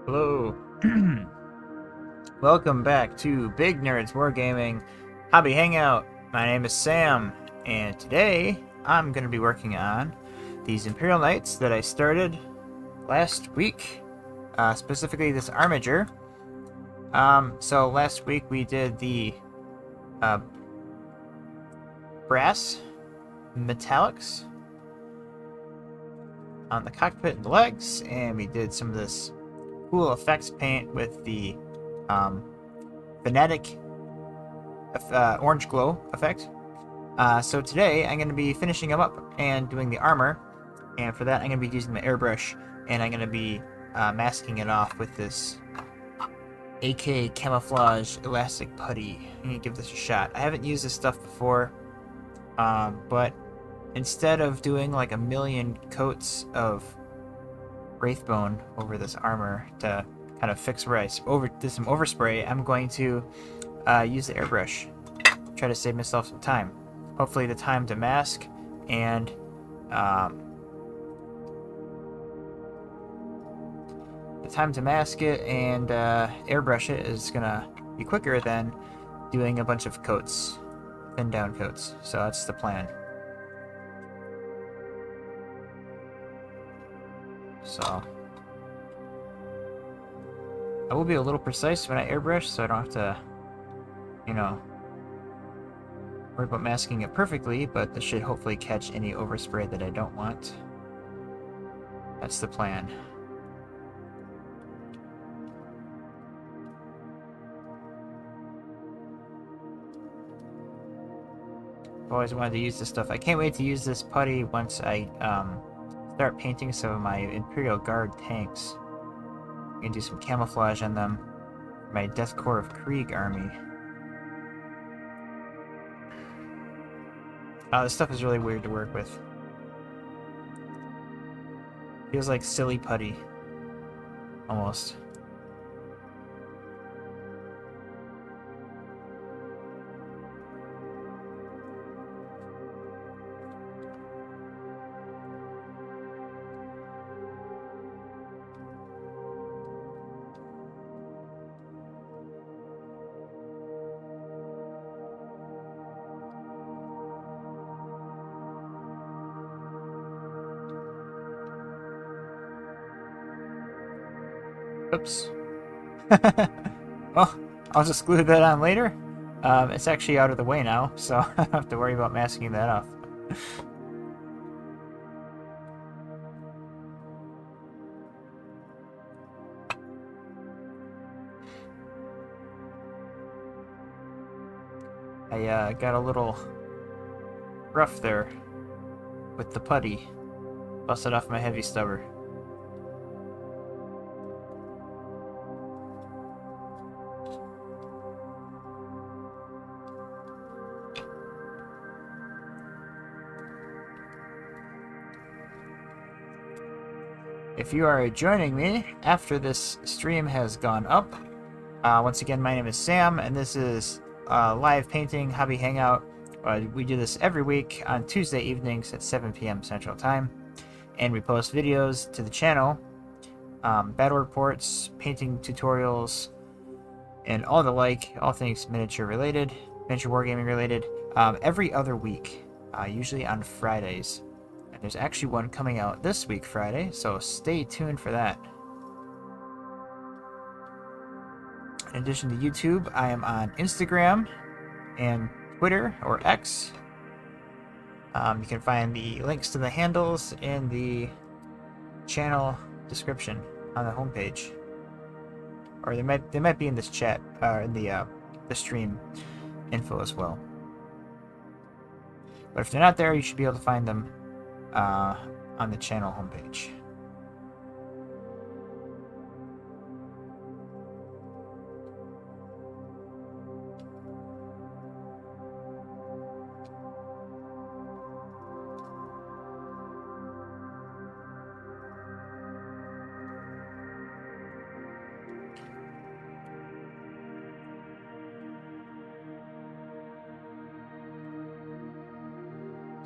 Hello. Welcome back to Big Nerds Wargaming Hobby Hangout. My name is Sam, and today I'm going to be working on these Imperial Knights that I started last week, specifically this Armiger. So last week we did the brass metallics on the cockpit and the legs, and we did some of this cool effects paint with the Fanatic orange glow effect. So today I'm going to be finishing them up and doing the armor, and for that I'm going to be using the airbrush, and I'm going to be masking it off with this AK camouflage elastic putty. I'm going to give this a shot. I haven't used this stuff before, but instead of doing like a million coats of Wraithbone over this armor to kind of fix where I did some overspray, I'm going to use the airbrush. Try to save myself some time. Hopefully the time to mask and airbrush it is gonna be quicker than doing a bunch of coats, thin down coats. So that's the plan. So I will be a little precise when I airbrush, so I don't have to, you know, worry about masking it perfectly, but this should hopefully catch any overspray that I don't want. That's the plan. I've always wanted to use this stuff. I can't wait to use this putty once I start painting some of my Imperial Guard tanks. I'm gonna do some camouflage on them. My Death Corps of Krieg army. This stuff is really weird to work with. Feels like silly putty. Almost. Oops. Well, I'll just glue that on later. It's actually out of the way now, so I don't have to worry about masking that off. I got a little rough there with the putty. Busted off my heavy stubber. If you are joining me after this stream has gone up, once again, my name is Sam, and this is live painting hobby hangout. We do this every week on Tuesday evenings at 7 p.m. Central Time, and we post videos to the channel, battle reports, painting tutorials, and all the like, all things miniature related, miniature wargaming related, every other week, usually on Fridays. And there's actually one coming out this week, Friday, so stay tuned for that. In addition to YouTube, I am on Instagram and Twitter, or X. You can find the links to the handles in the channel description on the homepage, or they might be in this chat, or in the stream info as well. But if they're not there, you should be able to find them on the channel homepage.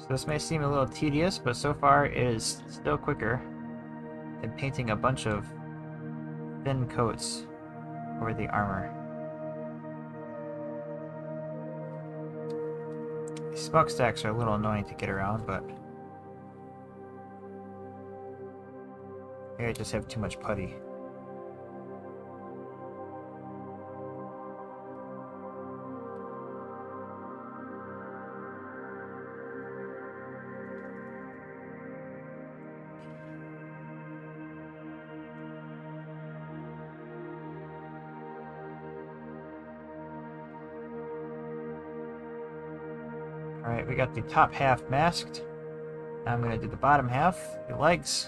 This may seem a little tedious, but so far it is still quicker than painting a bunch of thin coats over the armor. These smokestacks are a little annoying to get around, but maybe I just have too much putty. Alright, we got the top half masked. Now I'm going to do the bottom half, the legs.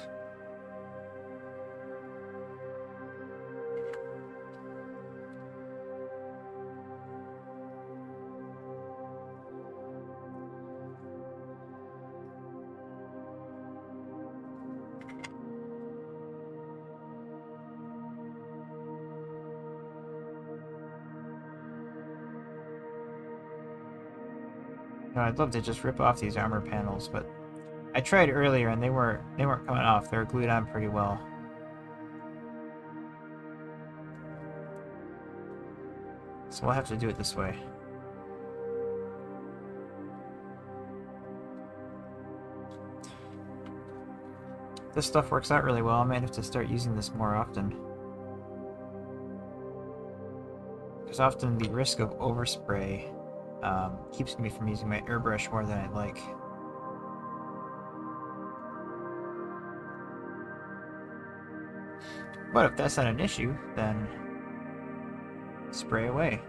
I'd love to just rip off these armor panels, but I tried earlier and they weren't coming off. They were glued on pretty well. So we'll have to do it this way. This stuff works out really well. I might have to start using this more often. Because often the risk of overspray keeps me from using my airbrush more than I'd like. But if that's not an issue, then spray away.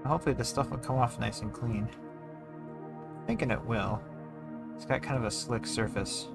Hopefully this stuff will come off nice and clean. I'm thinking it will. It's got kind of a slick surface.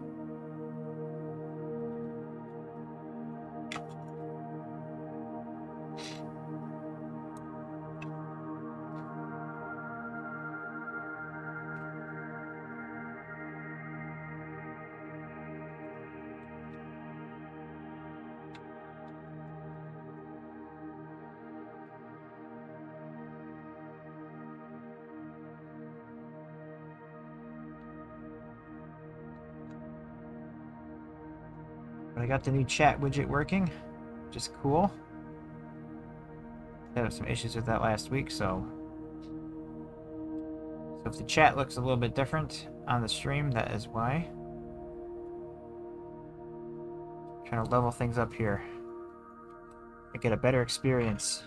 But I got the new chat widget working, which is cool. I had some issues with that last week, so if the chat looks a little bit different on the stream, that is why. Trying to level things up here. I get a better experience.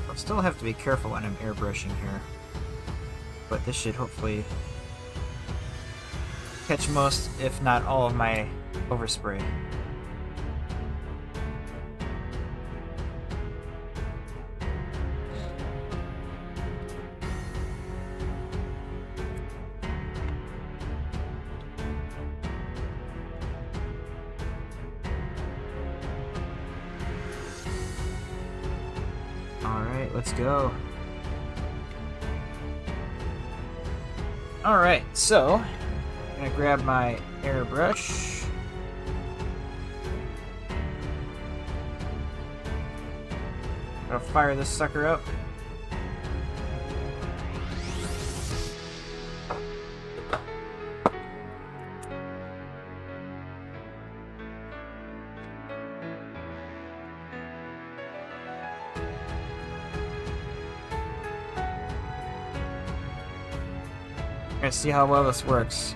I'll still have to be careful when I'm airbrushing here, but this should hopefully catch most, if not all, of my overspray. Let's go. Alright, so I'm gonna grab my airbrush. Gonna fire this sucker up. Gonna see how well this works.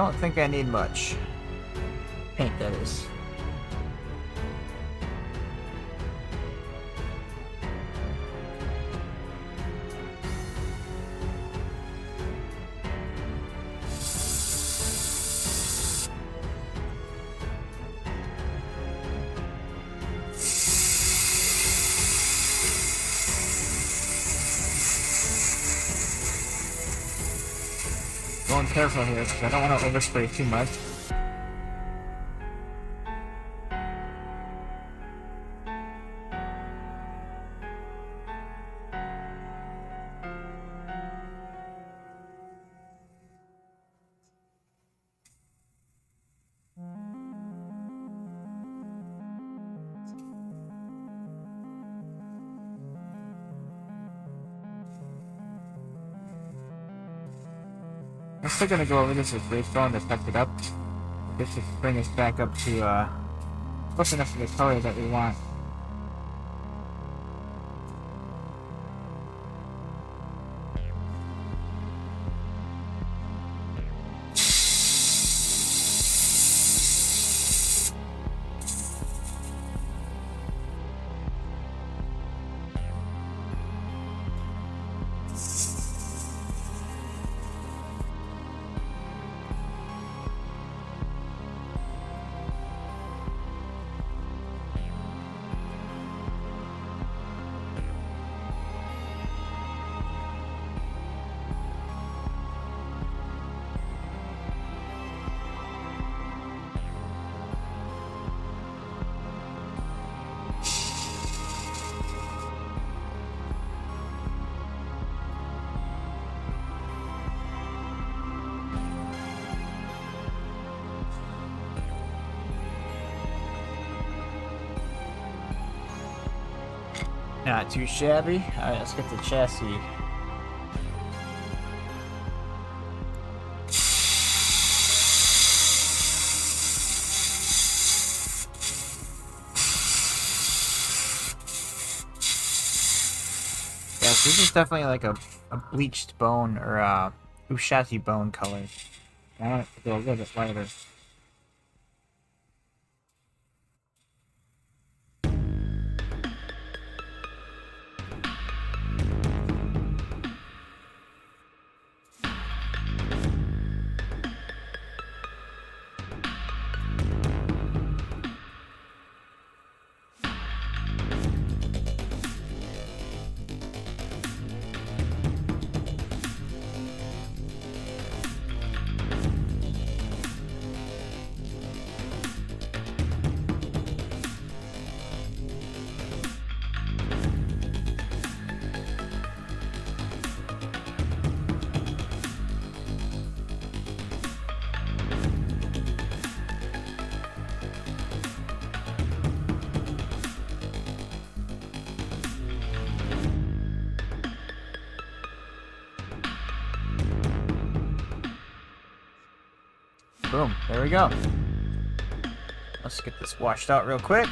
don't think I need much. Paint, that is. Going careful here because I don't want to overspray too much. I'm still gonna go over this with Greystone to touch it up. This should bring us back up to close enough to the color that we want. Not too shabby. Alright, let's get the chassis. Yeah, so this is definitely like a bleached bone or a Ushati bone color. I want it to go a little bit lighter. Boom, there we go. Let's get this washed out real quick.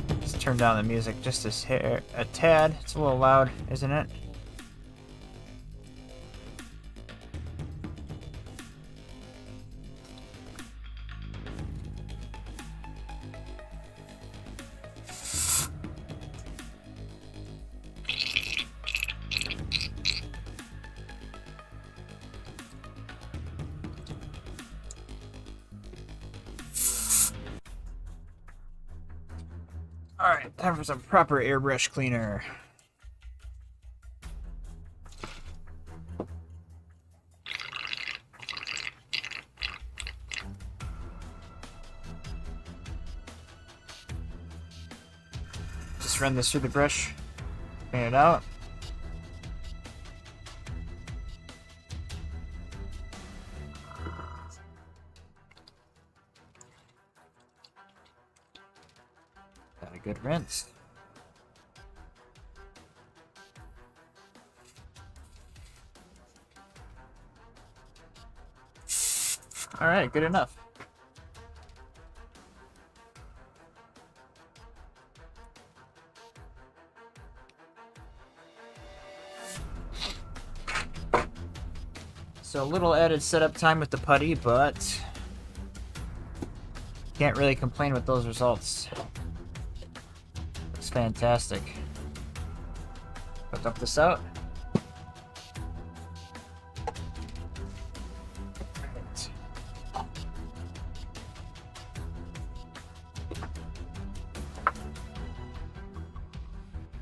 Let's turn down the music just a tad. It's a little loud, isn't it? Alright, time for some proper airbrush cleaner. Just run this through the brush, clean it out. Good rinse. All right, good enough. So a little added setup time with the putty, but can't really complain with those results. Looks fantastic. Let's dump this out.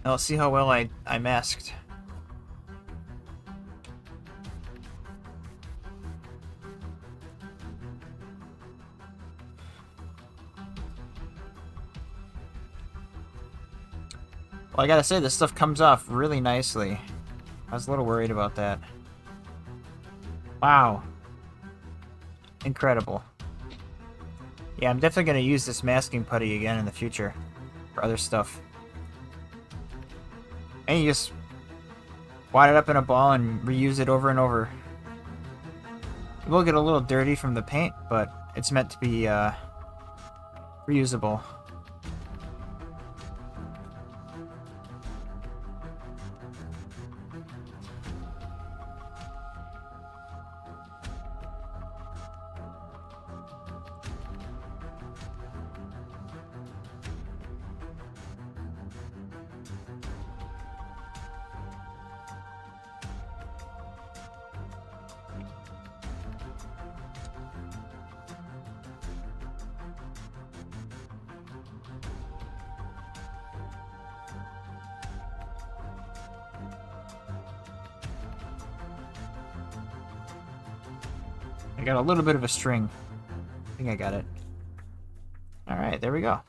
Now let's see how well I masked. Well, I gotta say, this stuff comes off really nicely. I was a little worried about that. Wow. Incredible. Yeah, I'm definitely gonna use this masking putty again in the future for other stuff. And you just wad it up in a ball and reuse it over and over. It will get a little dirty from the paint, but it's meant to be reusable. I got a little bit of a string. I think I got it. Alright, there we go.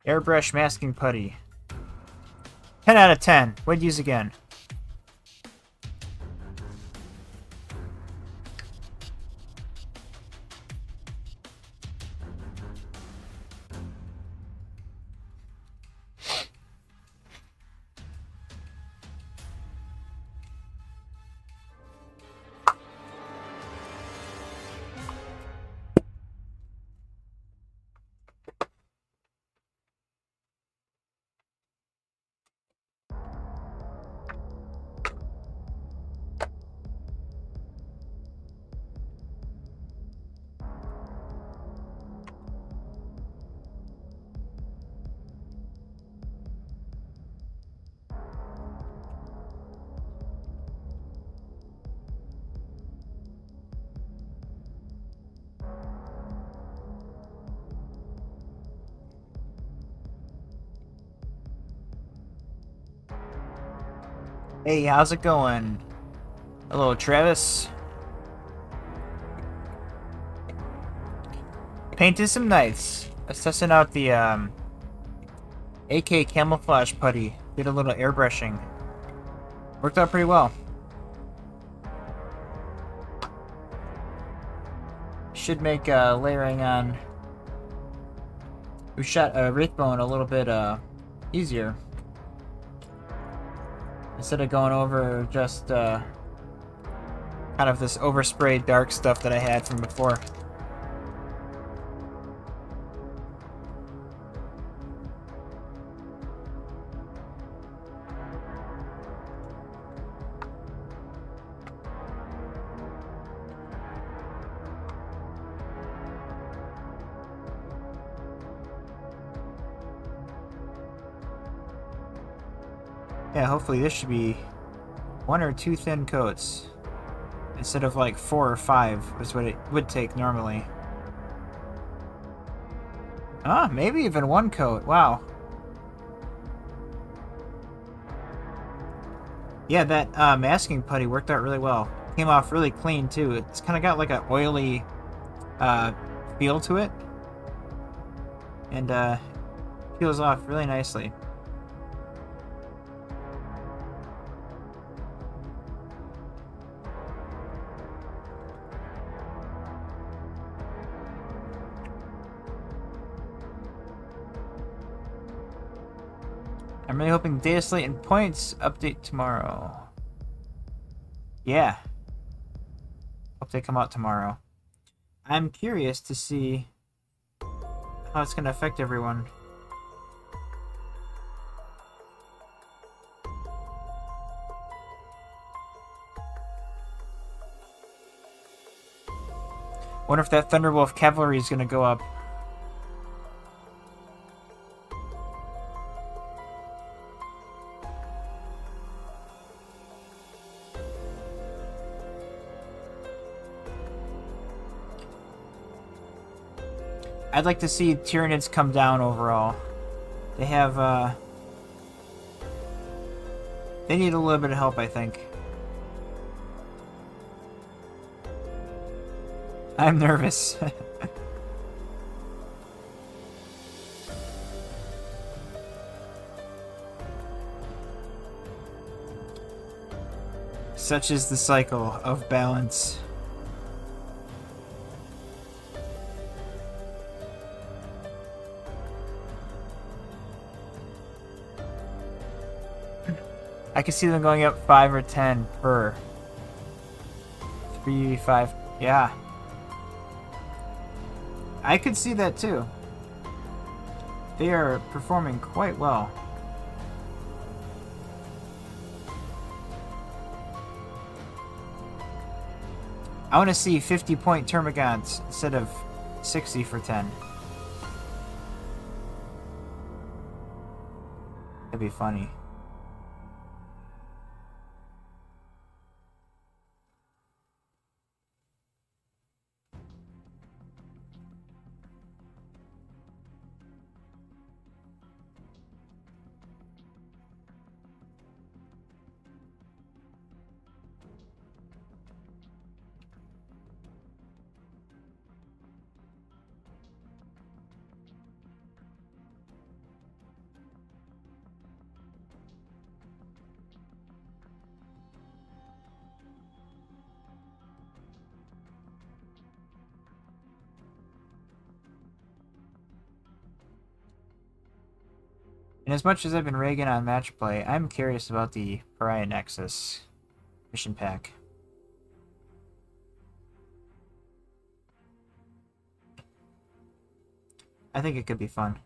Airbrush masking putty. 10 out of 10. Would use again. Hey, how's it going? Hello, Travis. Painted some knights. I was testing out the AK camouflage putty. Did a little airbrushing. Worked out pretty well. Should make layering on Wraithbone a little bit easier. Instead of going over just kind of this oversprayed dark stuff that I had from before. Yeah, hopefully this should be 1 or 2 thin coats instead of like 4 or 5 is what it would take normally. Ah, maybe even 1 coat. Wow. Yeah, that masking putty worked out really well. Came off really clean too. It's kind of got like an oily feel to it, and peels off really nicely. I'm really hoping data slate and points update tomorrow. Yeah. Hope they come out tomorrow. I'm curious to see how it's going to affect everyone. Wonder if that Thunderwolf cavalry is gonna go up. I'd like to see Tyranids come down overall. They have, they need a little bit of help, I think. I'm nervous. Such is the cycle of balance. I can see them going up 5 or 10 per 3v5. Yeah. I could see that too. They are performing quite well. I want to see 50-point Termagants instead of 60 for 10. That'd be funny. And as much as I've been ragging on match play, I'm curious about the Pariah Nexus mission pack. I think it could be fun.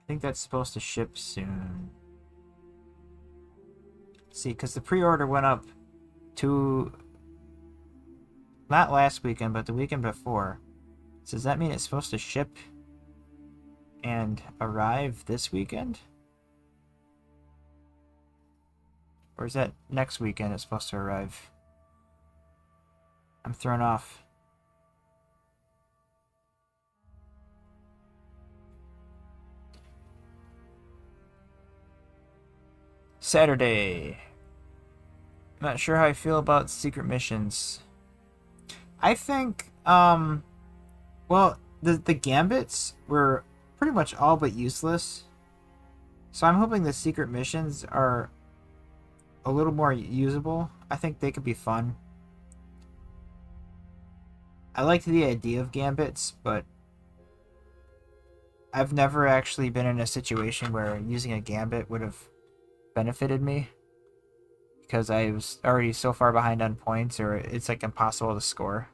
I think that's supposed to ship soon. See, because the pre-order went up to... not last weekend, but the weekend before. So does that mean it's supposed to ship and arrive this weekend? Or is that next weekend it's supposed to arrive? I'm thrown off. Saturday. I'm not sure how I feel about secret missions. I think, well, the gambits were pretty much all but useless. So I'm hoping the secret missions are a little more usable. I think they could be fun. I liked the idea of gambits, but I've never actually been in a situation where using a gambit would have benefited me, because I was already so far behind on points, or it's like impossible to score.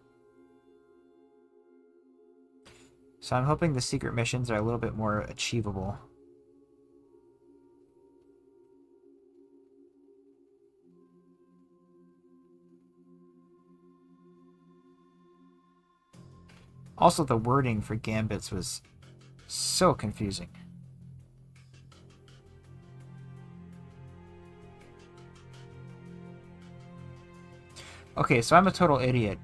So I'm hoping the secret missions are a little bit more achievable. Also, the wording for gambits was so confusing. Okay, so I'm a total idiot.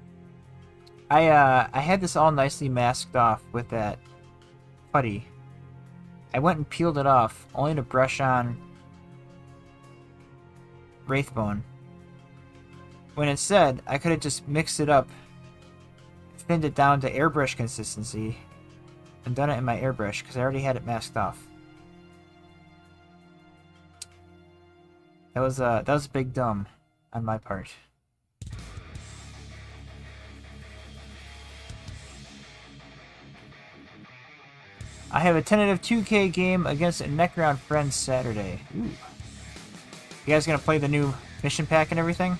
I had this all nicely masked off with that putty. I went and peeled it off, only to brush on Wraithbone. When instead, I could have just mixed it up, thinned it down to airbrush consistency, and done it in my airbrush, because I already had it masked off. That was a big dumb on my part. I have a tentative 2K game against a Necron friend Saturday. Ooh. You guys gonna play the new mission pack and everything?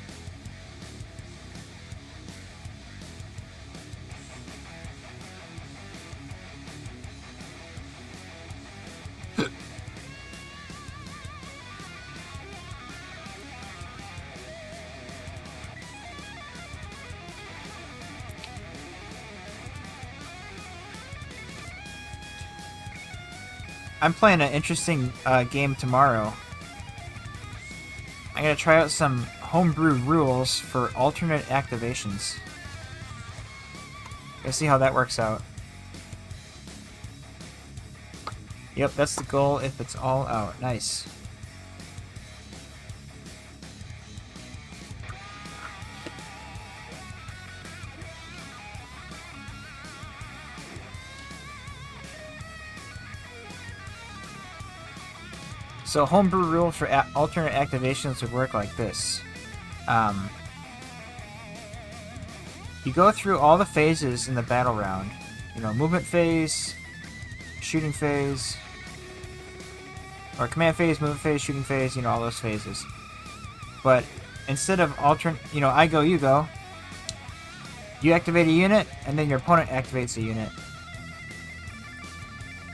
I'm playing an interesting game tomorrow. I'm gonna try out some homebrew rules for alternate activations. Let's see how that works out. Yep, that's the goal if it's all out. Nice. So homebrew rule for alternate activations would work like this. You go through all the phases in the battle round. You know, movement phase, shooting phase, or command phase, movement phase, shooting phase, you know, all those phases. But instead of alternate, you know, I go, you go, you activate a unit, and then your opponent activates a unit.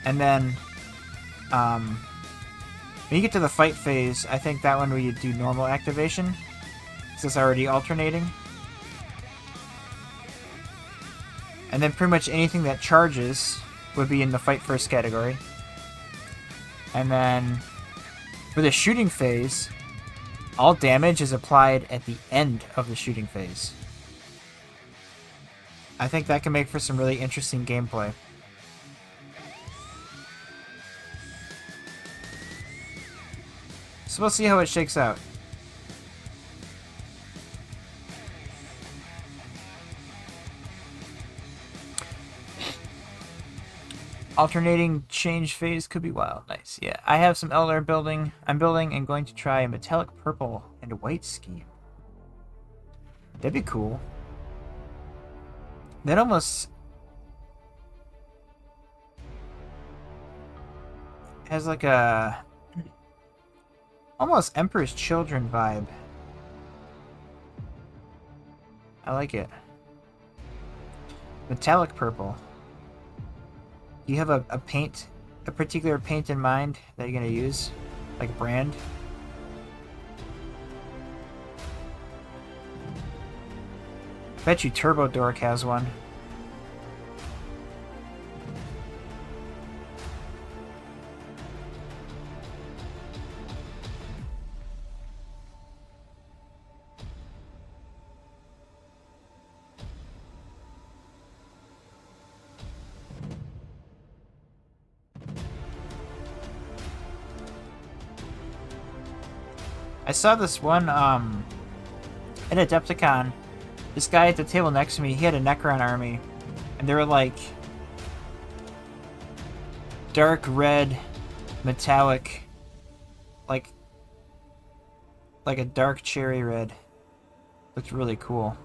And then, when you get to the fight phase, I think that one where you do normal activation, because it's already alternating. And then pretty much anything that charges would be in the fight first category. And then for the shooting phase, all damage is applied at the end of the shooting phase. I think that can make for some really interesting gameplay. So we'll see how it shakes out. Alternating change phase could be wild. Nice. Yeah, I have some Eldar building. I'm building and going to try a metallic purple and white scheme. That'd be cool. That almost has like a almost Emperor's Children vibe. I like it. Metallic purple. Do you have a paint, a particular paint in mind that you're going to use? Like a brand? Bet you Turbo Dork has one. I saw this one, at Adepticon. This guy at the table next to me, he had a Necron army. And they were like dark red, metallic, like a dark cherry red. Looked really cool.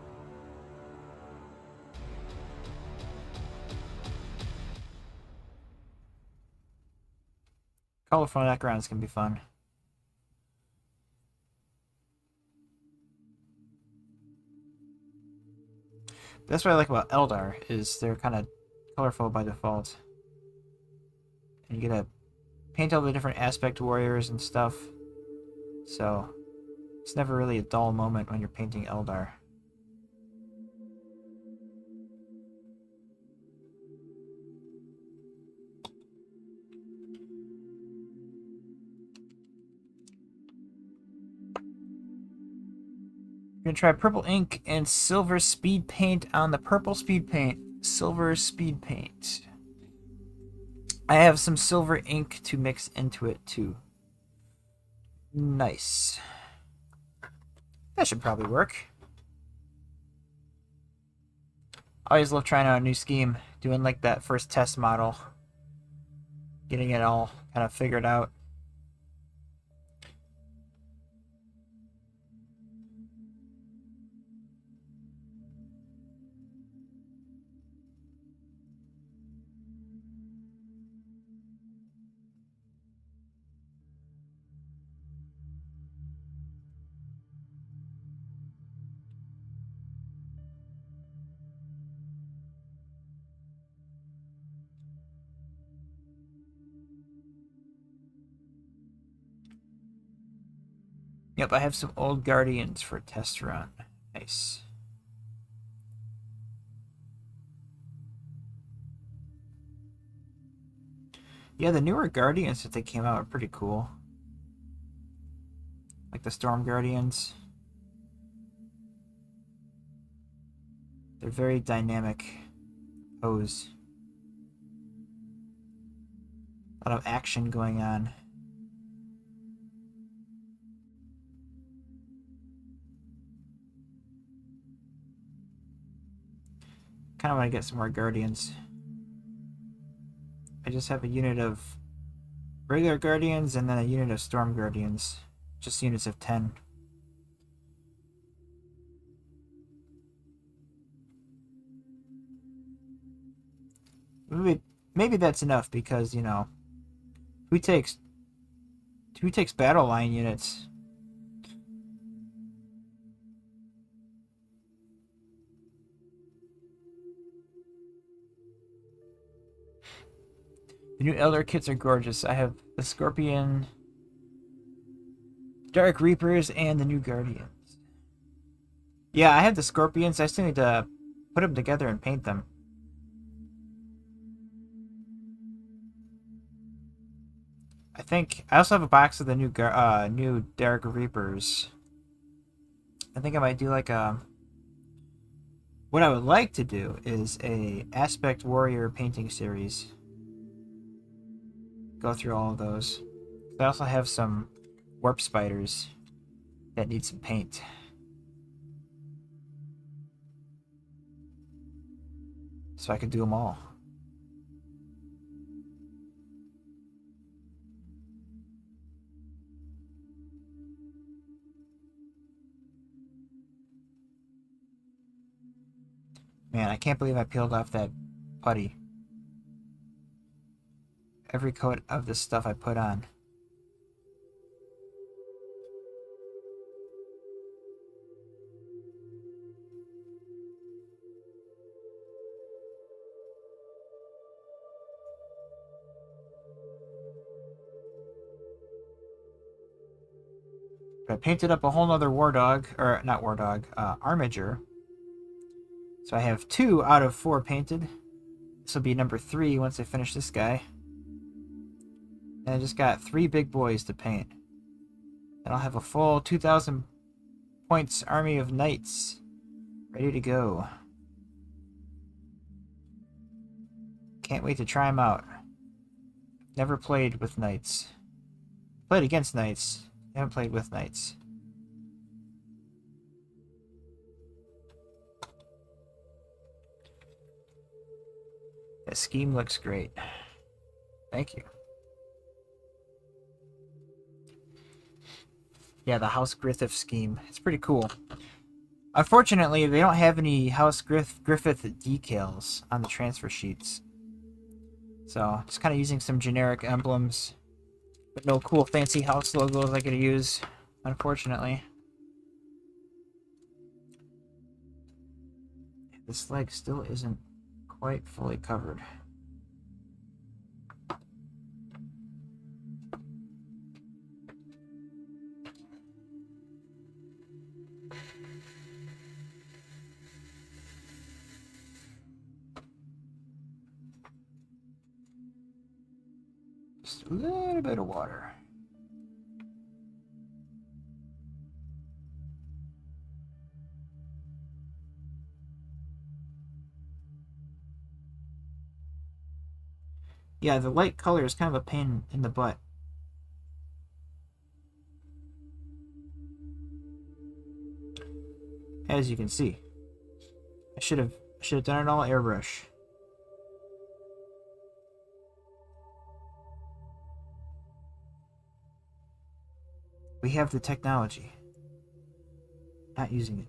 Colorful Necrons can be fun. That's what I like about Eldar, is they're kind of colorful by default. And you get to paint all the different aspect warriors and stuff. So, it's never really a dull moment when you're painting Eldar. I'm gonna try purple ink and silver speed paint on the purple speed paint. Silver speed paint. I have some silver ink to mix into it too. Nice. That should probably work. I always love trying out a new scheme, doing like that first test model, getting it all kind of figured out. Yep, I have some old Guardians for a test run. Nice. Yeah, the newer Guardians that they came out are pretty cool. Like the Storm Guardians. They're very dynamic pose. A lot of action going on. Kind of want to get some more Guardians. I just have a unit of regular Guardians and then a unit of Storm Guardians. Just units of 10. Maybe that's enough because, you know, who takes battle line units? The new Elder kits are gorgeous. I have the Scorpion, Dark Reapers, and the new Guardians. Yeah, I have the Scorpions. I still need to put them together and paint them. I think I also have a box of the new Dark Reapers. I think I might do like a. What I would like to do is a Aspect Warrior painting series. Go through all of those. I also have some Warp Spiders that need some paint. So I could do them all. Man, I can't believe I peeled off that putty. Every coat of the stuff I put on. But I painted up a whole nother War Dog, or not War Dog, Armiger. So I have 2 out of 4 painted. This will be number 3 once I finish this guy. And I just got 3 big boys to paint. And I'll have a full 2,000 points army of knights ready to go. Can't wait to try them out. Never played with knights. Played against knights. Haven't played with knights. That scheme looks great. Thank you. Yeah, the House Griffith scheme. It's pretty cool. Unfortunately, they don't have any House Griffith decals on the transfer sheets. So, just kind of using some generic emblems. But no cool fancy house logos I could use, unfortunately. This leg still isn't quite fully covered. Just a little bit of water. Yeah, the light color is kind of a pain in the butt. As you can see. I should have done it all airbrush. We have the technology. Not using it.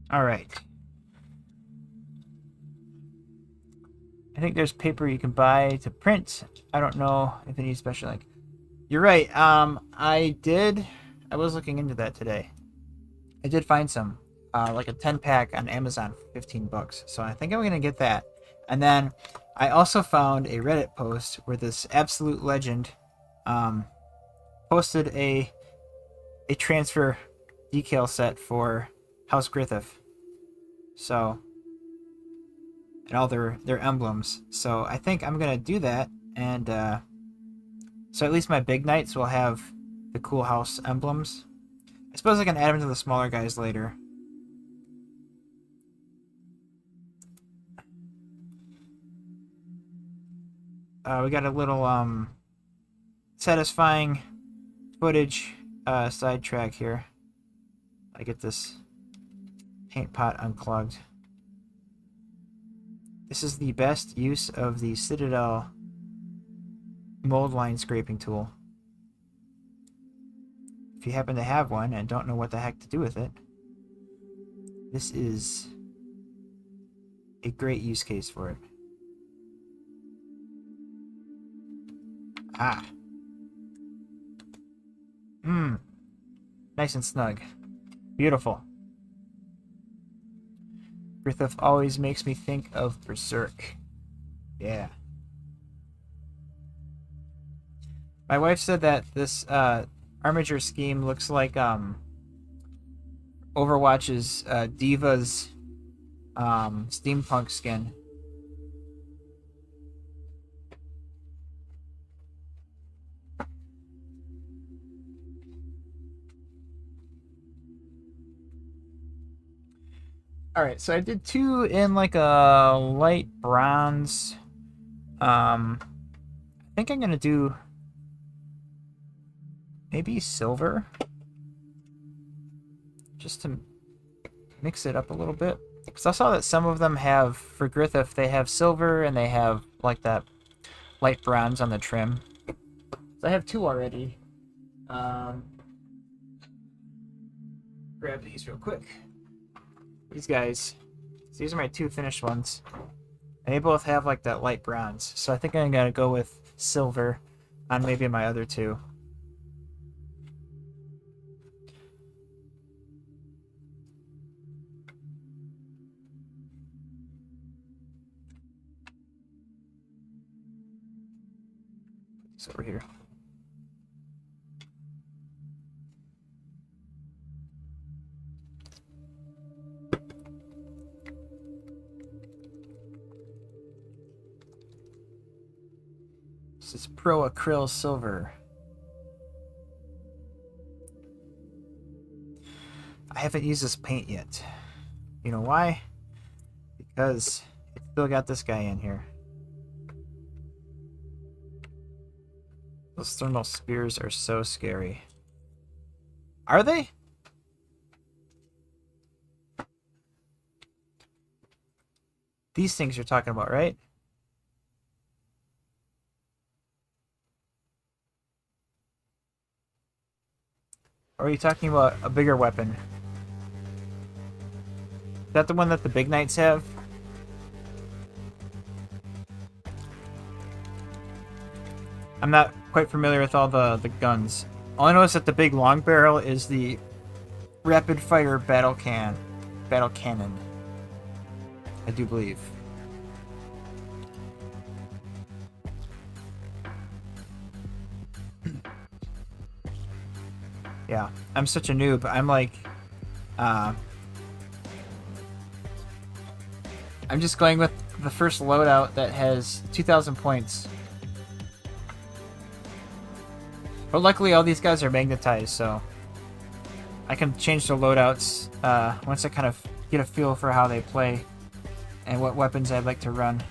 All right. I think there's paper you can buy to print. I don't know if it needs special ink. You're right. I did I was looking into that today. I did find some, like a 10-pack on Amazon for 15 bucks. So I think I'm going to get that. And then I also found a Reddit post where this absolute legend posted a transfer decal set for House Griffith. So, and all their emblems. So I think I'm going to do that. And so at least my big knights will have the cool house emblems. I suppose I can add them to the smaller guys later. We got a little satisfying footage sidetrack here. I get this paint pot unclogged. This is the best use of the Citadel mold line scraping tool. If you happen to have one and don't know what the heck to do with it, this is a great use case for it. Ah. Nice and snug. Beautiful. Griffith always makes me think of Berserk. Yeah. My wife said that this Armiger scheme looks like Overwatch's Diva's steampunk skin. Alright, so I did two in like a light bronze. I think I'm gonna do maybe silver, just to mix it up a little bit. Because I saw that some of them have, for Griffith, they have silver and they have like that light bronze on the trim. So I have two already. Grab these real quick. These guys, so these are my two finished ones. And they both have like that light bronze. So I think I'm gonna go with silver on maybe my other two. It's over here. This is Pro Acryl Silver. I haven't used this paint yet. You know why? Because it's still got this guy in here. Those thermal spears are so scary. Are they? These things you're talking about, right? Or are you talking about a bigger weapon? Is that the one that the big knights have? I'm not quite familiar with all the guns. All I know is that the big long barrel is the rapid fire battle cannon. I do believe. Yeah, I'm such a noob. I'm like, I'm just going with the first loadout that has 2,000 points. But luckily all these guys are magnetized, so I can change the loadouts once I kind of get a feel for how they play and what weapons I'd like to run.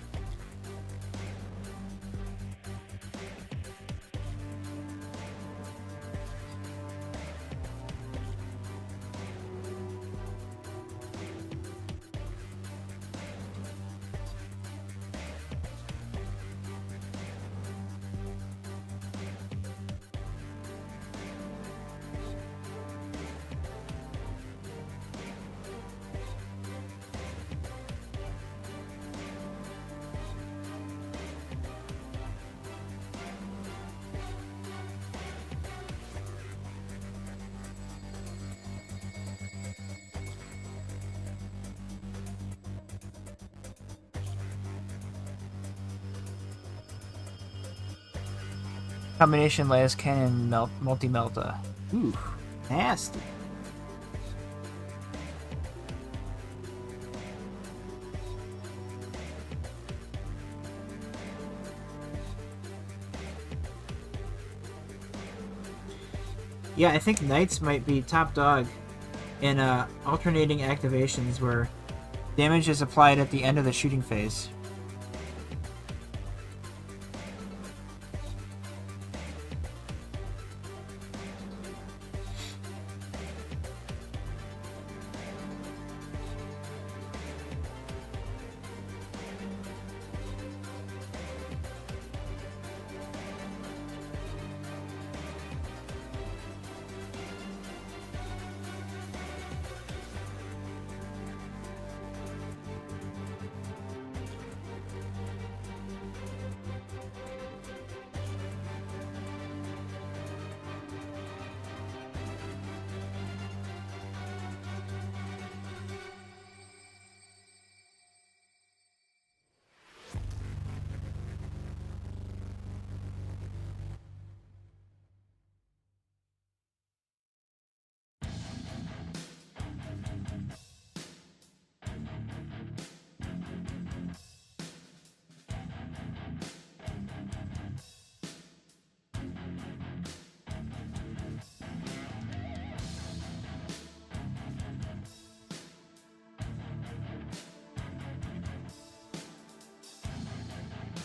Combination las cannon multi-melta. Ooh, nasty. Yeah, I think Knights might be top dog in alternating activations where damage is applied at the end of the shooting phase.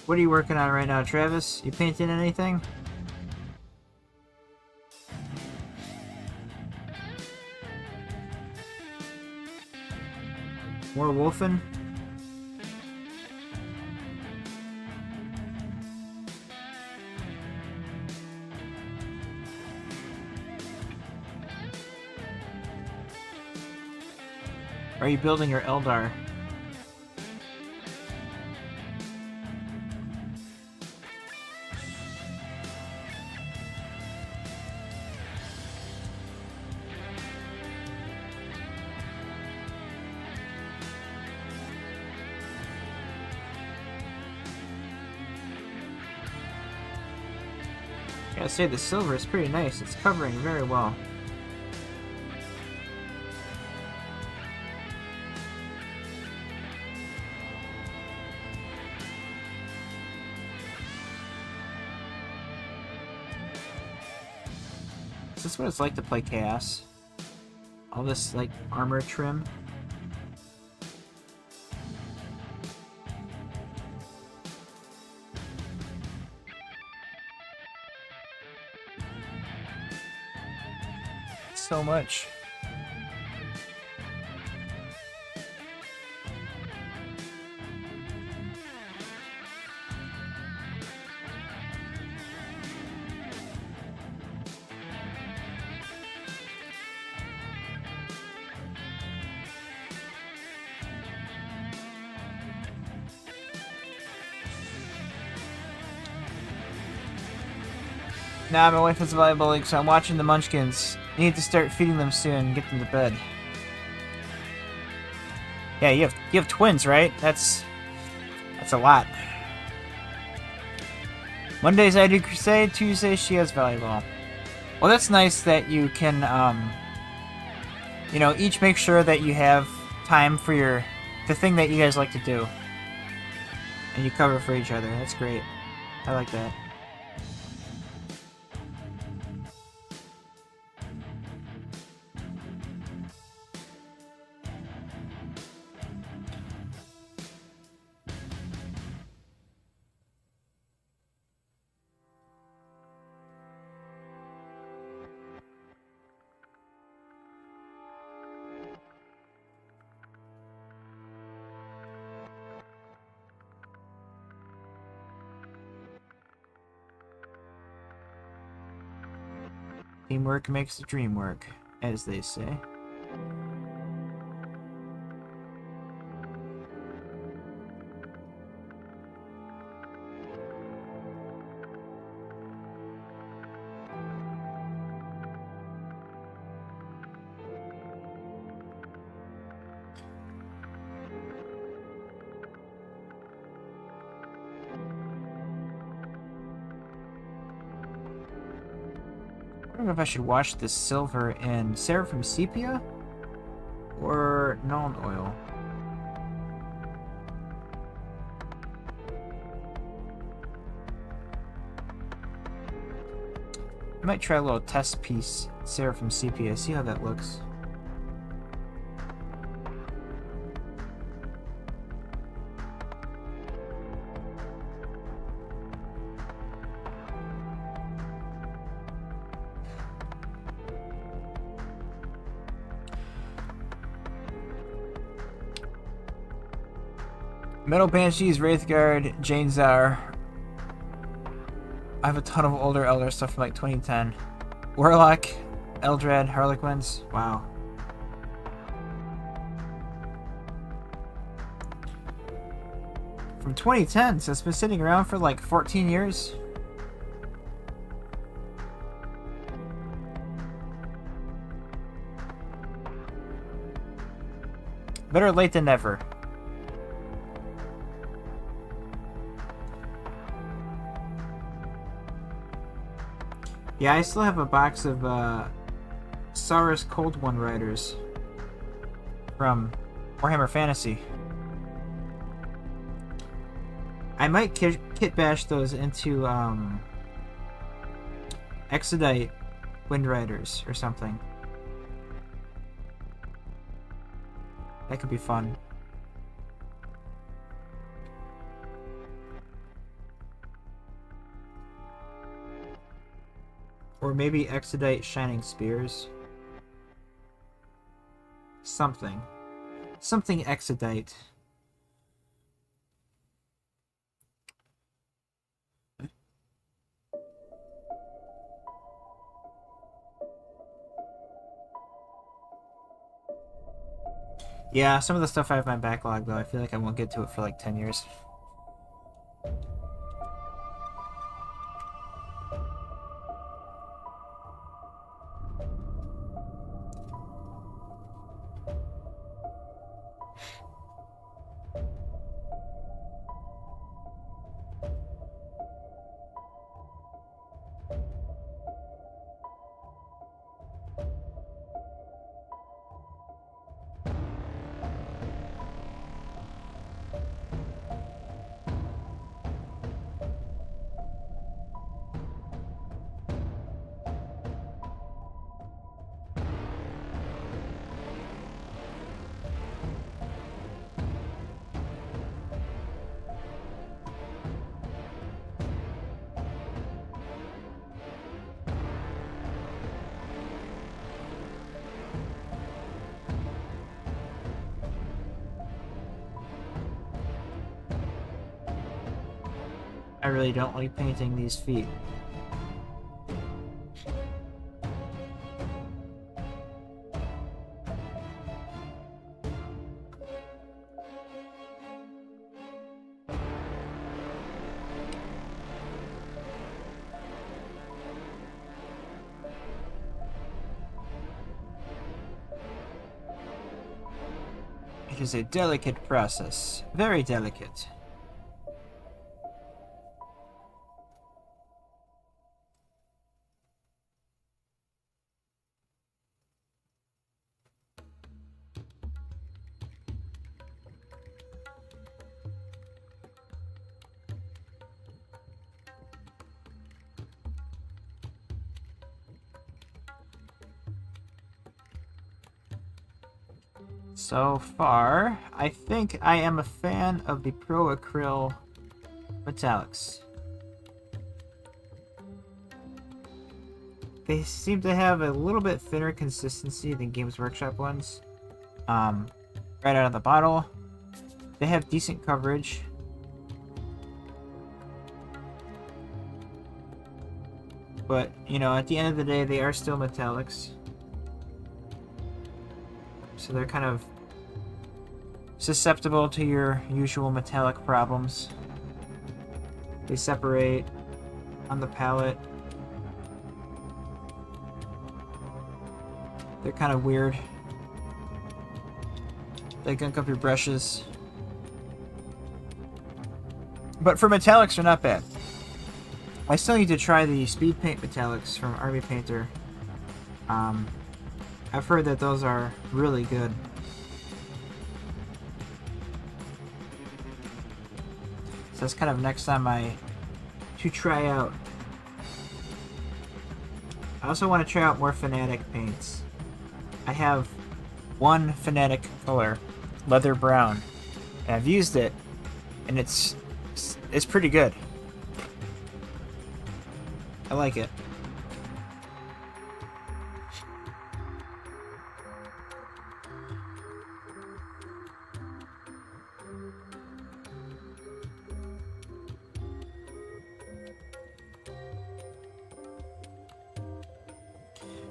What are you working on right now, Travis? You painting anything? More wolfing? Or are you building your Eldar? I gotta say, the silver is pretty nice. It's covering very well. Is this what it's like to play Chaos? All this, like, armor trim? So much. Nah, my wife has a volleyball league, so I'm watching the Munchkins. I need to start feeding them soon and get them to bed. Yeah, you have twins, right? That's a lot. Mondays I do crusade, Tuesdays she has volleyball. Well, that's nice that you can, you know, each make sure that you have time for the thing that you guys like to do. And you cover for each other. That's great. I like that. Teamwork makes the dream work, as they say. don't know if I should wash this silver in Seraphim Sepia or Nuln Oil. I might try a little test piece, Seraphim Sepia, see how that looks. Metal Banshees, Wraithguard, Janezar. I have a ton of older Elder stuff from like 2010. Warlock, Eldrad, Harlequins. Wow. From 2010, so it's been sitting around for like 14 years. Better late than never. Yeah, I still have a box of Saurus Cold One Riders from Warhammer Fantasy. I might kit bash those into Exodite Wind Riders or something. That could be fun. Or maybe Exodite Shining Spears. Something. Something Exodite. Yeah, some of the stuff I have in my backlog, though, I feel like I won't get to it for like 10 years. I really don't like painting these feet. It is a delicate process. Very delicate. So far, I think I am a fan of the Pro Acryl metallics. They seem to have a little bit thinner consistency than Games Workshop ones. Right out of the bottle. They have decent coverage. But, you know, at the end of the day, they are still metallics. So they're kind of susceptible to your usual metallic problems. They separate on the palette. They're kind of weird. They gunk up your brushes. But for metallics, they're not bad. I still need to try the speed paint metallics from Army Painter. I've heard that those are really good. So that's kind of next on my to try out. I also want to try out more Fanatic paints. I have one Fanatic color, leather brown, and I've used it, and it's pretty good. I like it.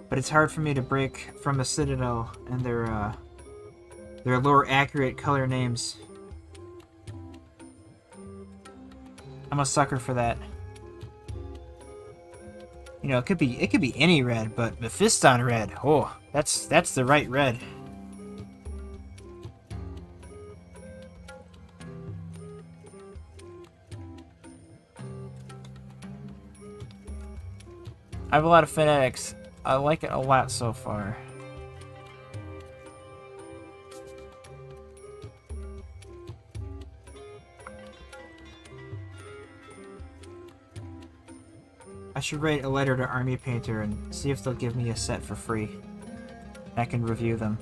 But it's hard for me to break from the Citadel and their lower accurate color names. I'm a sucker for that. You know, it could be any red, but Mephiston red. Oh, that's the right red. I have a lot of Fanatics. I like it a lot so far. I should write a letter to Army Painter and see if they'll give me a set for free. I can review them.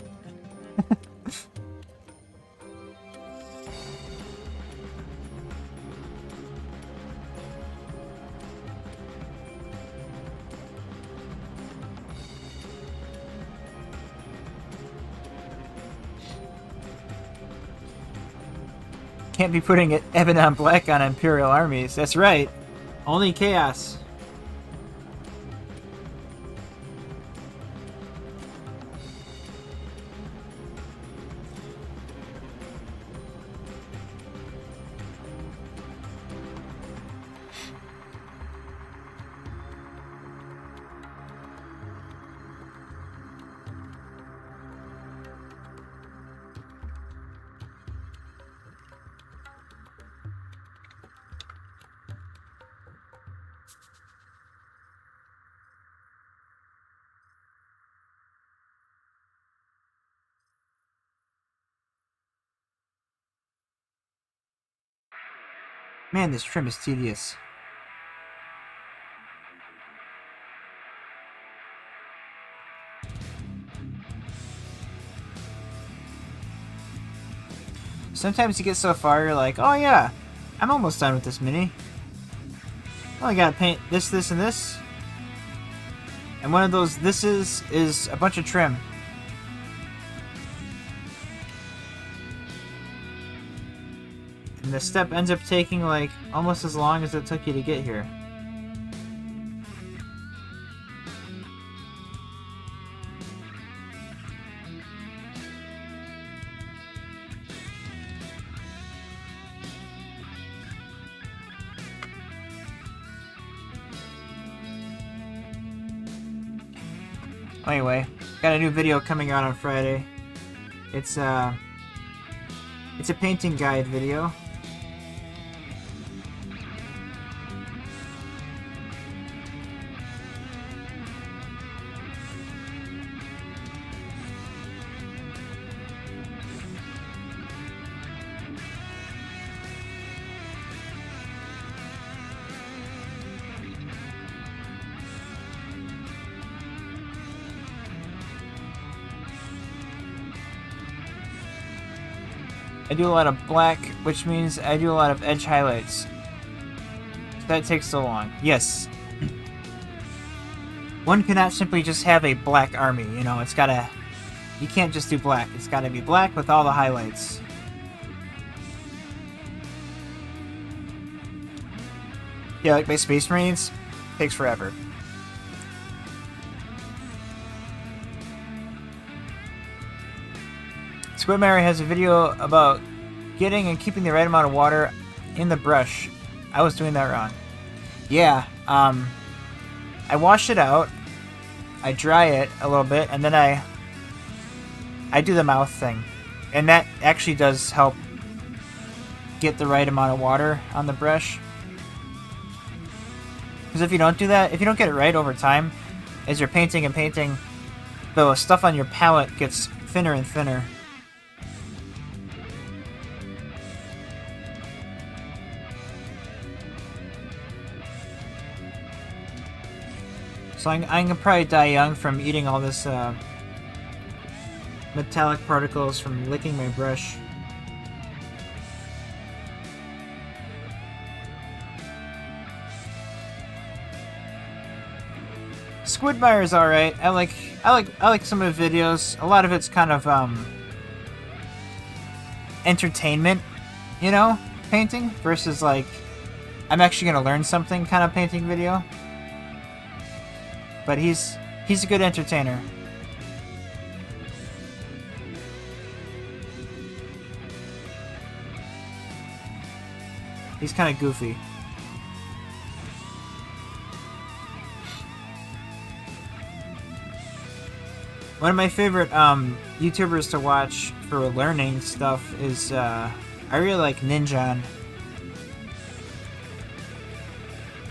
Can't be putting it Ebon Black on Imperial armies. That's right. Only Chaos. Man, this trim is tedious. Sometimes you get so far, you're like, oh yeah, I'm almost done with this mini. Well, I gotta paint this, this, and this. And one of those thises is a bunch of trim. And the step ends up taking like almost as long as it took you to get here. Anyway, got a new video coming out on Friday. It's a painting guide video. I do a lot of black, which means I do a lot of edge highlights. That takes so long. Yes. One cannot simply just have a black army, you know, it's gotta... You can't just do black. It's gotta be black with all the highlights. Yeah, like my Space Marines, takes forever. Squidmary has a video about getting and keeping the right amount of water in the brush. I was doing that wrong. Yeah, I wash it out, I dry it a little bit, and then I do the mouth thing. And that actually does help get the right amount of water on the brush. Because if you don't do that, if you don't get it right over time, as you're painting and painting, the stuff on your palette gets thinner and thinner. So I'm gonna probably die young from eating all this metallic particles from licking my brush. Squidmire's alright. I like some of the videos. A lot of it's kind of entertainment, you know, painting versus like I'm actually gonna learn something kind of painting video. But he's a good entertainer. He's kind of goofy. One of my favorite YouTubers to watch for learning stuff is I really like Ninjan.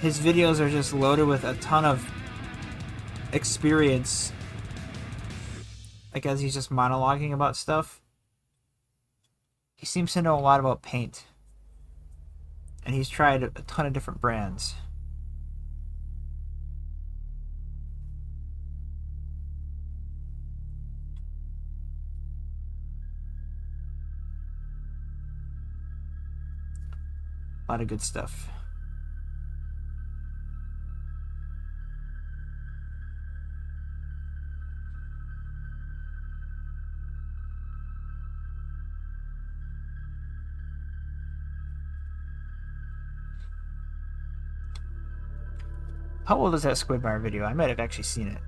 His videos are just loaded with a ton of experience. Like as he's just monologuing about stuff. He seems to know a lot about paint. And he's tried a ton of different brands. A lot of good stuff. How old is that Squidmire video? I might have actually seen it.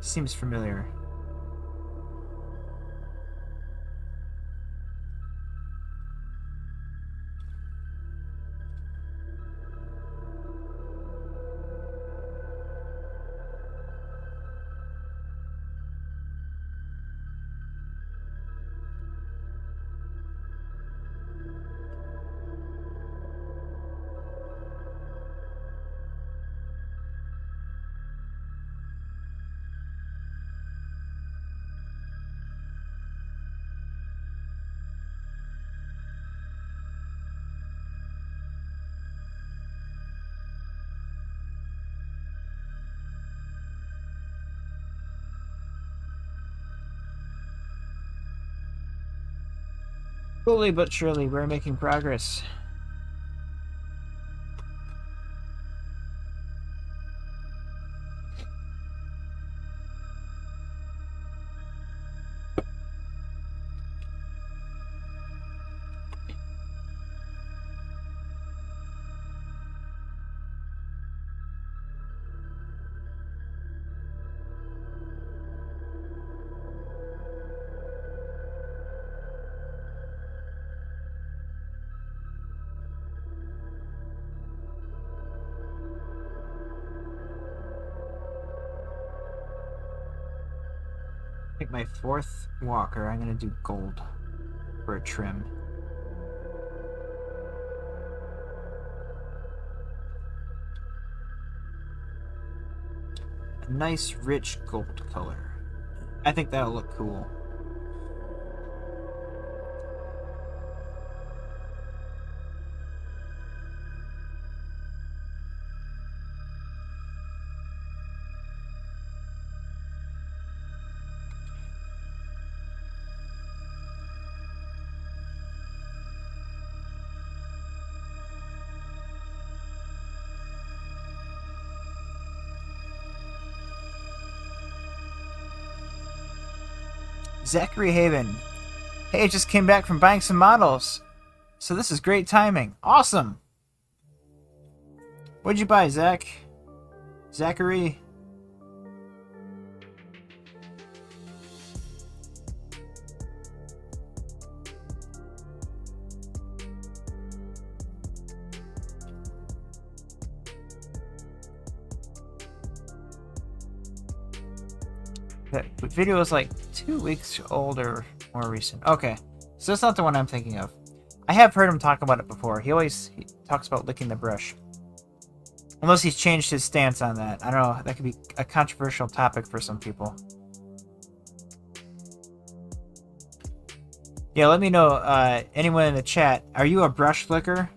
Seems familiar. Slowly but surely, we're making progress. I think my fourth walker, I'm going to do gold for a trim. A nice rich gold color. I think that'll look cool. Zachary Haven. Hey, I just came back from buying some models. So this is great timing. Awesome! What'd you buy, Zach? Zachary? That video was like 2 weeks old or more recent. Okay, so that's not the one I'm thinking of. I have heard him talk about it before. He talks about licking the brush. Unless he's changed his stance on that. I don't know. That could be a controversial topic for some people. Yeah, let me know, anyone in the chat, are you a brush flicker?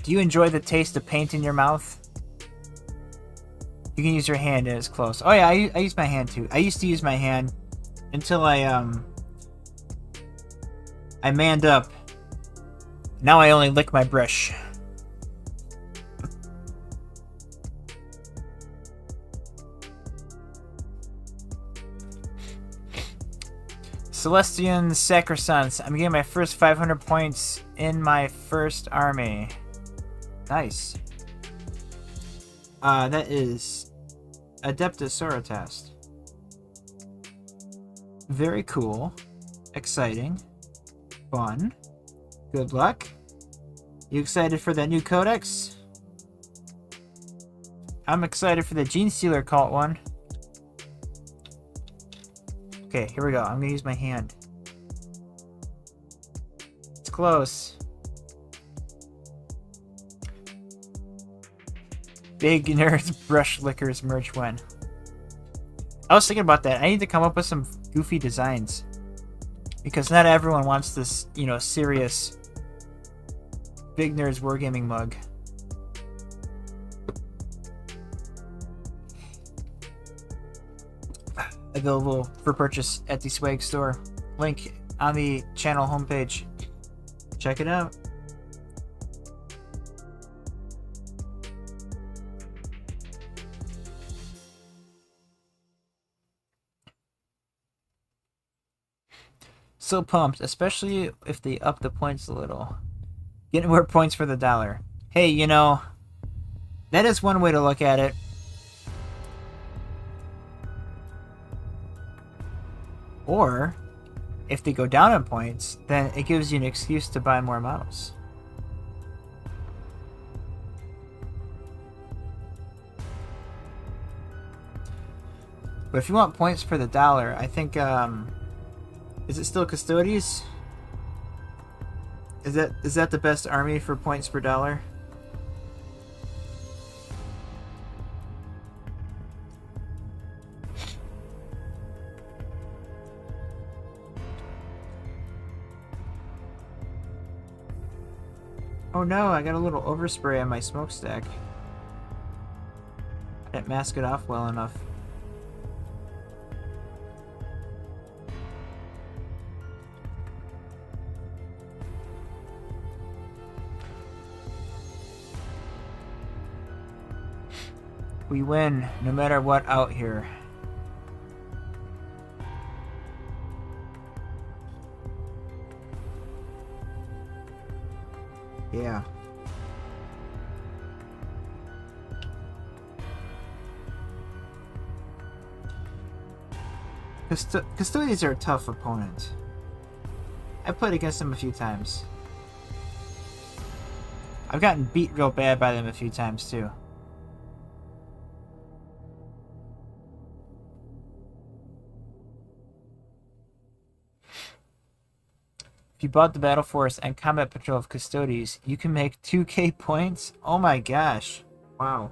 Do you enjoy the taste of paint in your mouth? You can use your hand and it's close. Oh yeah, I use my hand too. I used to use my hand until I manned up. Now I only lick my brush. Celestian Sacrosanct. I'm getting my first 500 points in my first army. Nice. That is Adeptus Sorotast. Very cool. Exciting. Fun. Good luck. You excited for that new codex? I'm excited for the Gene Stealer cult one. Okay, here we go. I'm gonna use my hand. It's close. Big Nerds Brush Lickers merch when? I was thinking about that. I need to come up with some goofy designs. Because not everyone wants this, you know, serious Big Nerds Wargaming mug. Available for purchase at the swag store. Link on the channel homepage. Check it out. So pumped, especially if they up the points a little. Getting more points for the dollar. Hey, you know, that is one way to look at it. Or, if they go down in points, then it gives you an excuse to buy more models. But if you want points for the dollar, I think, is it still Custodes? Is that the best army for points per dollar? Oh no, I got a little overspray on my smokestack. I didn't mask it off well enough. We win, no matter what out here. Yeah. Custodians are a tough opponent. I've played against them a few times. I've gotten beat real bad by them a few times too. If you bought the Battle Force and Combat Patrol of Custodes, you can make 2k points? Oh my gosh. Wow.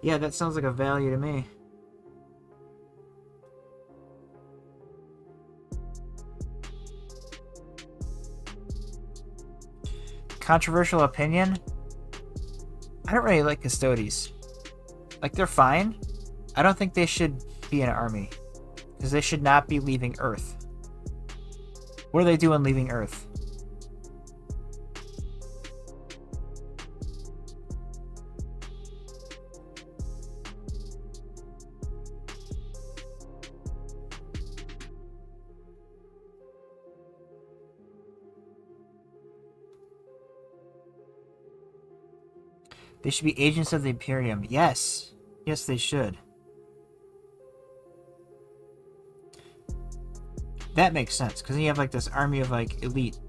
Yeah, that sounds like a value to me. Controversial opinion? I don't really like Custodes. Like, they're fine. I don't think they should be in an army. Because they should not be leaving Earth. What are they doing leaving Earth? They should be agents of the Imperium. Yes. Yes, they should. That makes sense, because you have like this army of like elites,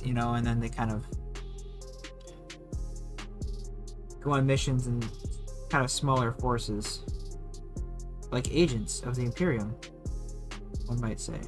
you know, and then they kind of go on missions and kind of smaller forces, like agents of the Imperium, one might say.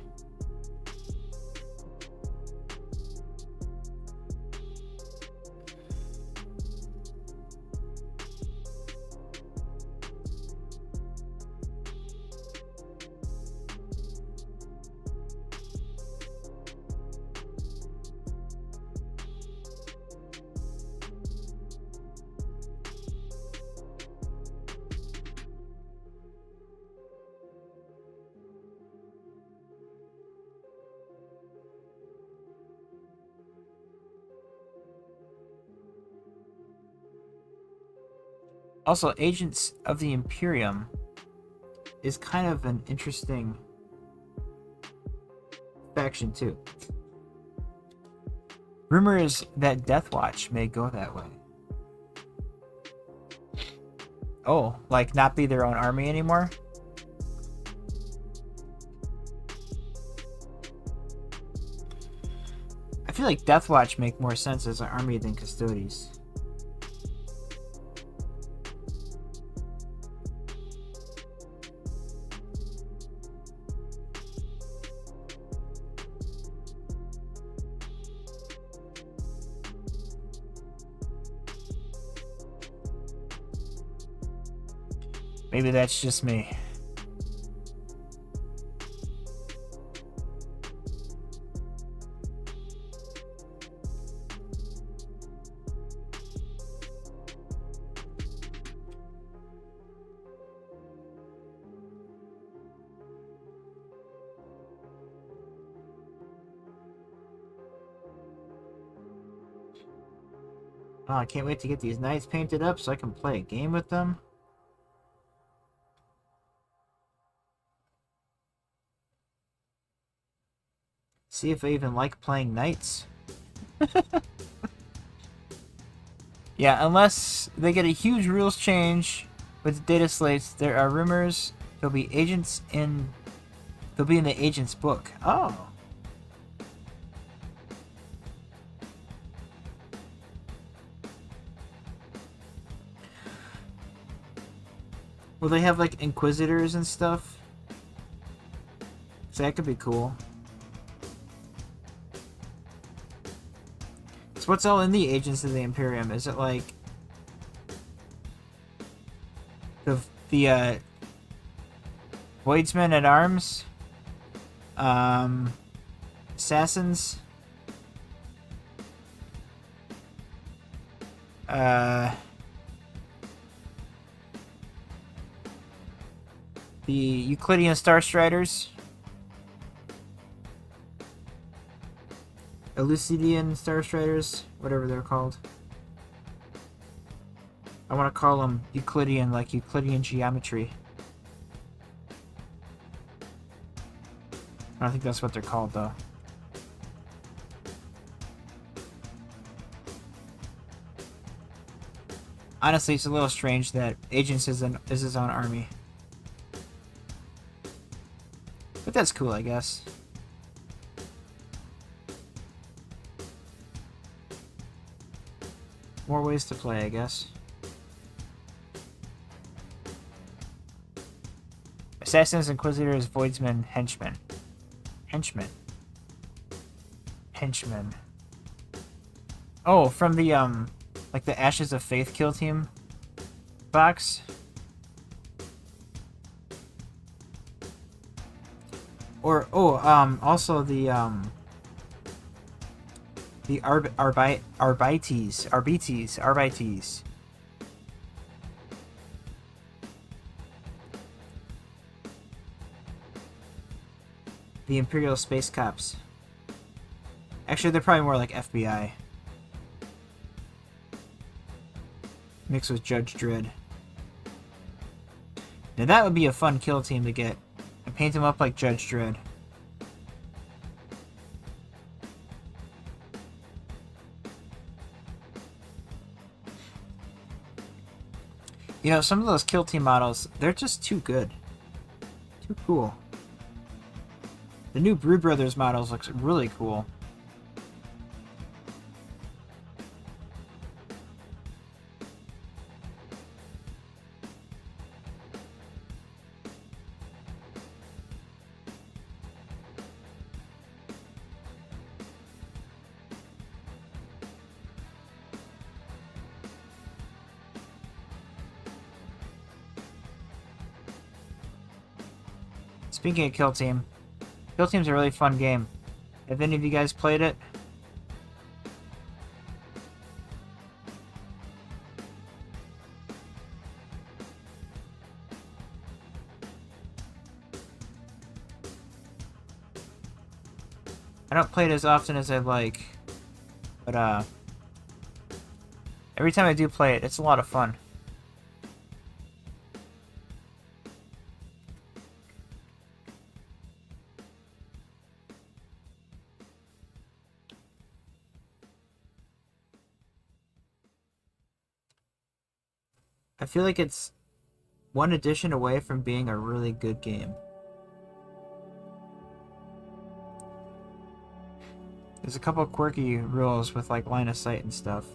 Also, Agents of the Imperium is kind of an interesting faction, too. Rumor is that Deathwatch may go that way. Oh, like not be their own army anymore? I feel like Deathwatch make more sense as an army than Custodes. Maybe that's just me. Oh, I can't wait to get these knights painted up so I can play a game with them. See if I even like playing knights. Yeah, unless they get a huge rules change with the data slates, there are rumors there'll be agents in... They'll be in the agent's book. Oh. Will they have, like, inquisitors and stuff? So that could be cool. So what's all in the Agents of the Imperium? Is it, like... The Voidsmen at Arms? Assassins? The Euclidean Star Striders? Elucidian Star Striders? Whatever they're called. I want to call them Euclidean, like Euclidean geometry. I don't think that's what they're called, though. Honestly, it's a little strange that Agents is his own army. But that's cool, I guess. More ways to play, I guess. Assassins, Inquisitors, Voidsmen, Henchmen. Henchmen. Henchmen. Oh, from the, like the Ashes of Faith kill team box. Or, also the Arbites. The Imperial Space Cops. Actually, they're probably more like FBI. Mixed with Judge Dredd. Now that would be a fun kill team to get. And paint them up like Judge Dredd. You know, some of those kill team models, they're just too good. Too cool. The new Brood Brothers models looks really cool. Speaking of Kill Team, Kill Team's a really fun game. Have any of you guys played it? I don't play it as often as I'd like, but every time I do play it, it's a lot of fun. I feel like it's one addition away from being a really good game. There's a couple quirky rules with like line of sight and stuff.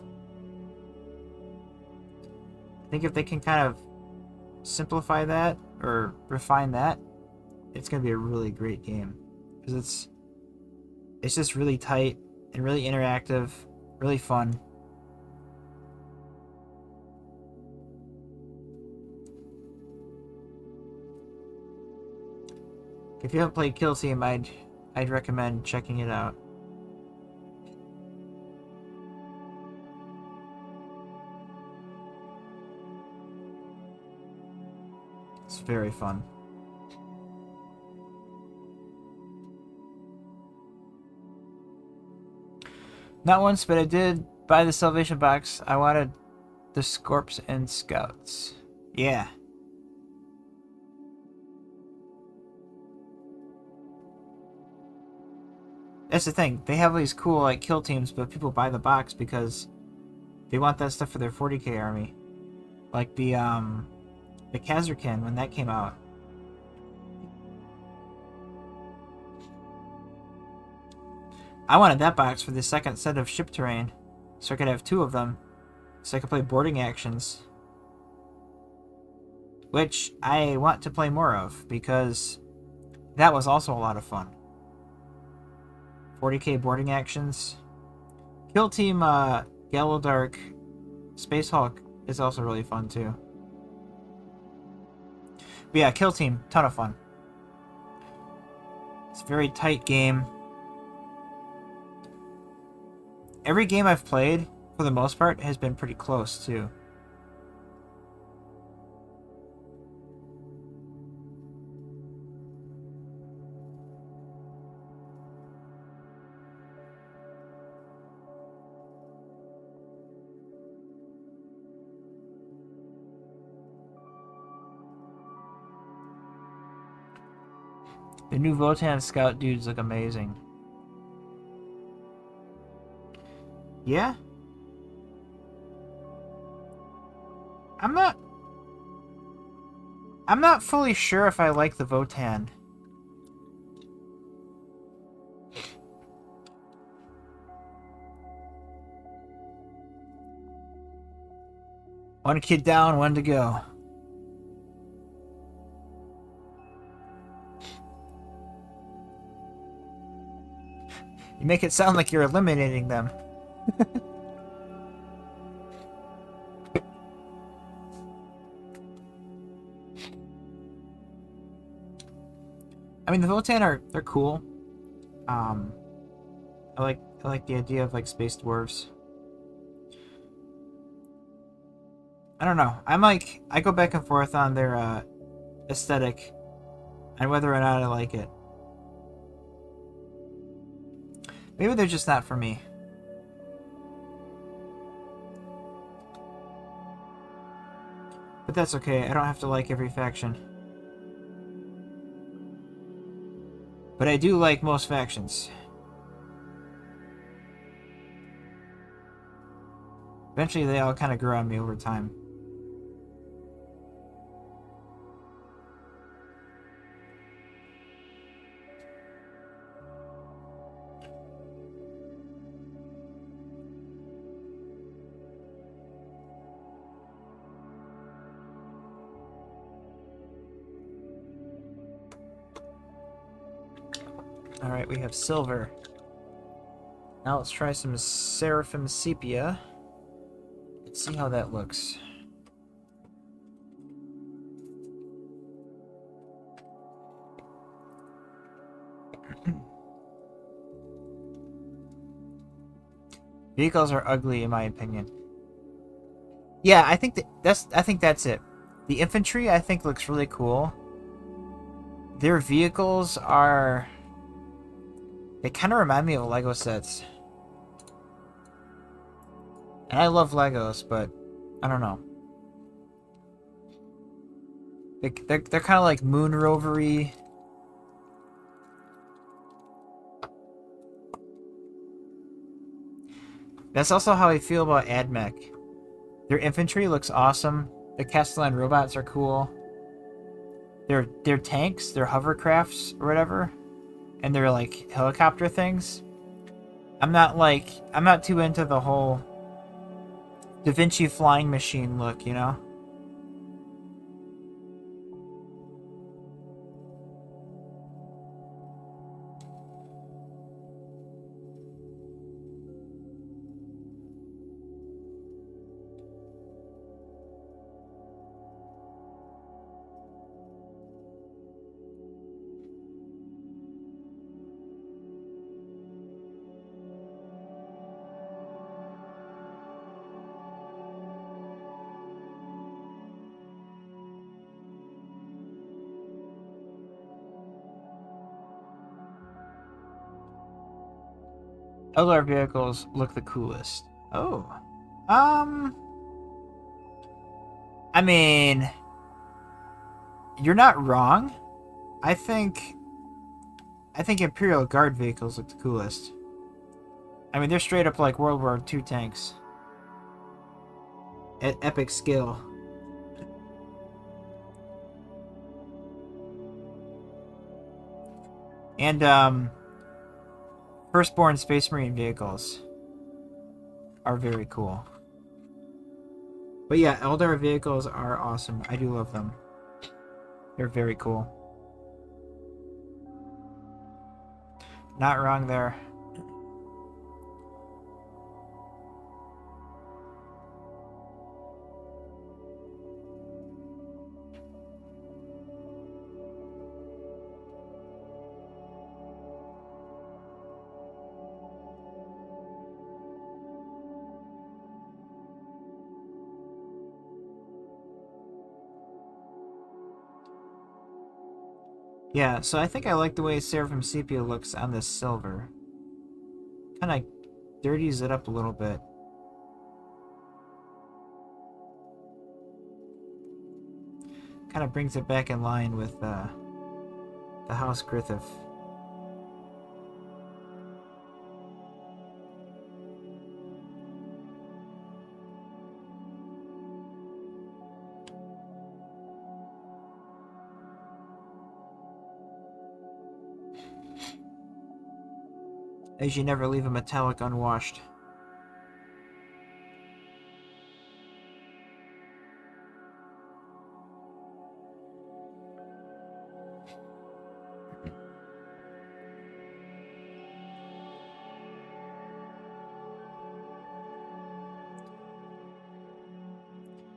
I think if they can kind of simplify that or refine that, it's going to be a really great game. Because it's just really tight and really interactive, really fun. If you haven't played Kill Team, I'd recommend checking it out. It's very fun. Not once, but I did buy the Salvation box. I wanted the Scorps and Scouts. Yeah. That's the thing. They have these cool like kill teams, but people buy the box because they want that stuff for their 40k army. Like the Kazarkin when that came out. I wanted that box for the second set of ship terrain, so I could have 2 of them, so I could play boarding actions, which I want to play more of because that was also a lot of fun. 40k boarding actions. Kill Team Gallowdark Space Hulk is also really fun too. But yeah, Kill Team, ton of fun. It's a very tight game. Every game I've played, for the most part, has been pretty close too. The new Votan Scout dudes look amazing. Yeah? I'm not fully sure if I like the Votan. One kid down, one to go. You make it sound like you're eliminating them. I mean, the Votan they're cool. I like the idea of like space dwarves. I don't know. I go back and forth on their aesthetic and whether or not I like it. Maybe they're just not for me. But that's okay. I don't have to like every faction. But I do like most factions. Eventually they all kind of grew on me over time. Alright, we have silver. Now let's try some Seraphim Sepia. Let's see how that looks. Vehicles are ugly, in my opinion. Yeah, I think that's it. The infantry, I think, looks really cool. Their vehicles are... They kind of remind me of Lego sets. And I love Legos, but I don't know. They're kind of like moon rovery. That's also how I feel about AdMech. Their infantry looks awesome. The Castellan robots are cool. Their tanks, their hovercrafts or whatever, and their like helicopter things. I'm not too into the whole Da Vinci flying machine look, you know? Other vehicles look the coolest. Oh. I mean, you're not wrong. I think Imperial Guard vehicles look the coolest. I mean, they're straight up like World War II tanks. At epic skill. And, Firstborn Space Marine vehicles are very cool. But yeah, Eldar vehicles are awesome. I do love them. They're very cool. Not wrong there. Yeah, so I think I like the way Seraphim Sepia looks on this silver. Kind of dirties it up a little bit. Kind of brings it back in line with the House Griffith. As you never leave a metallic unwashed.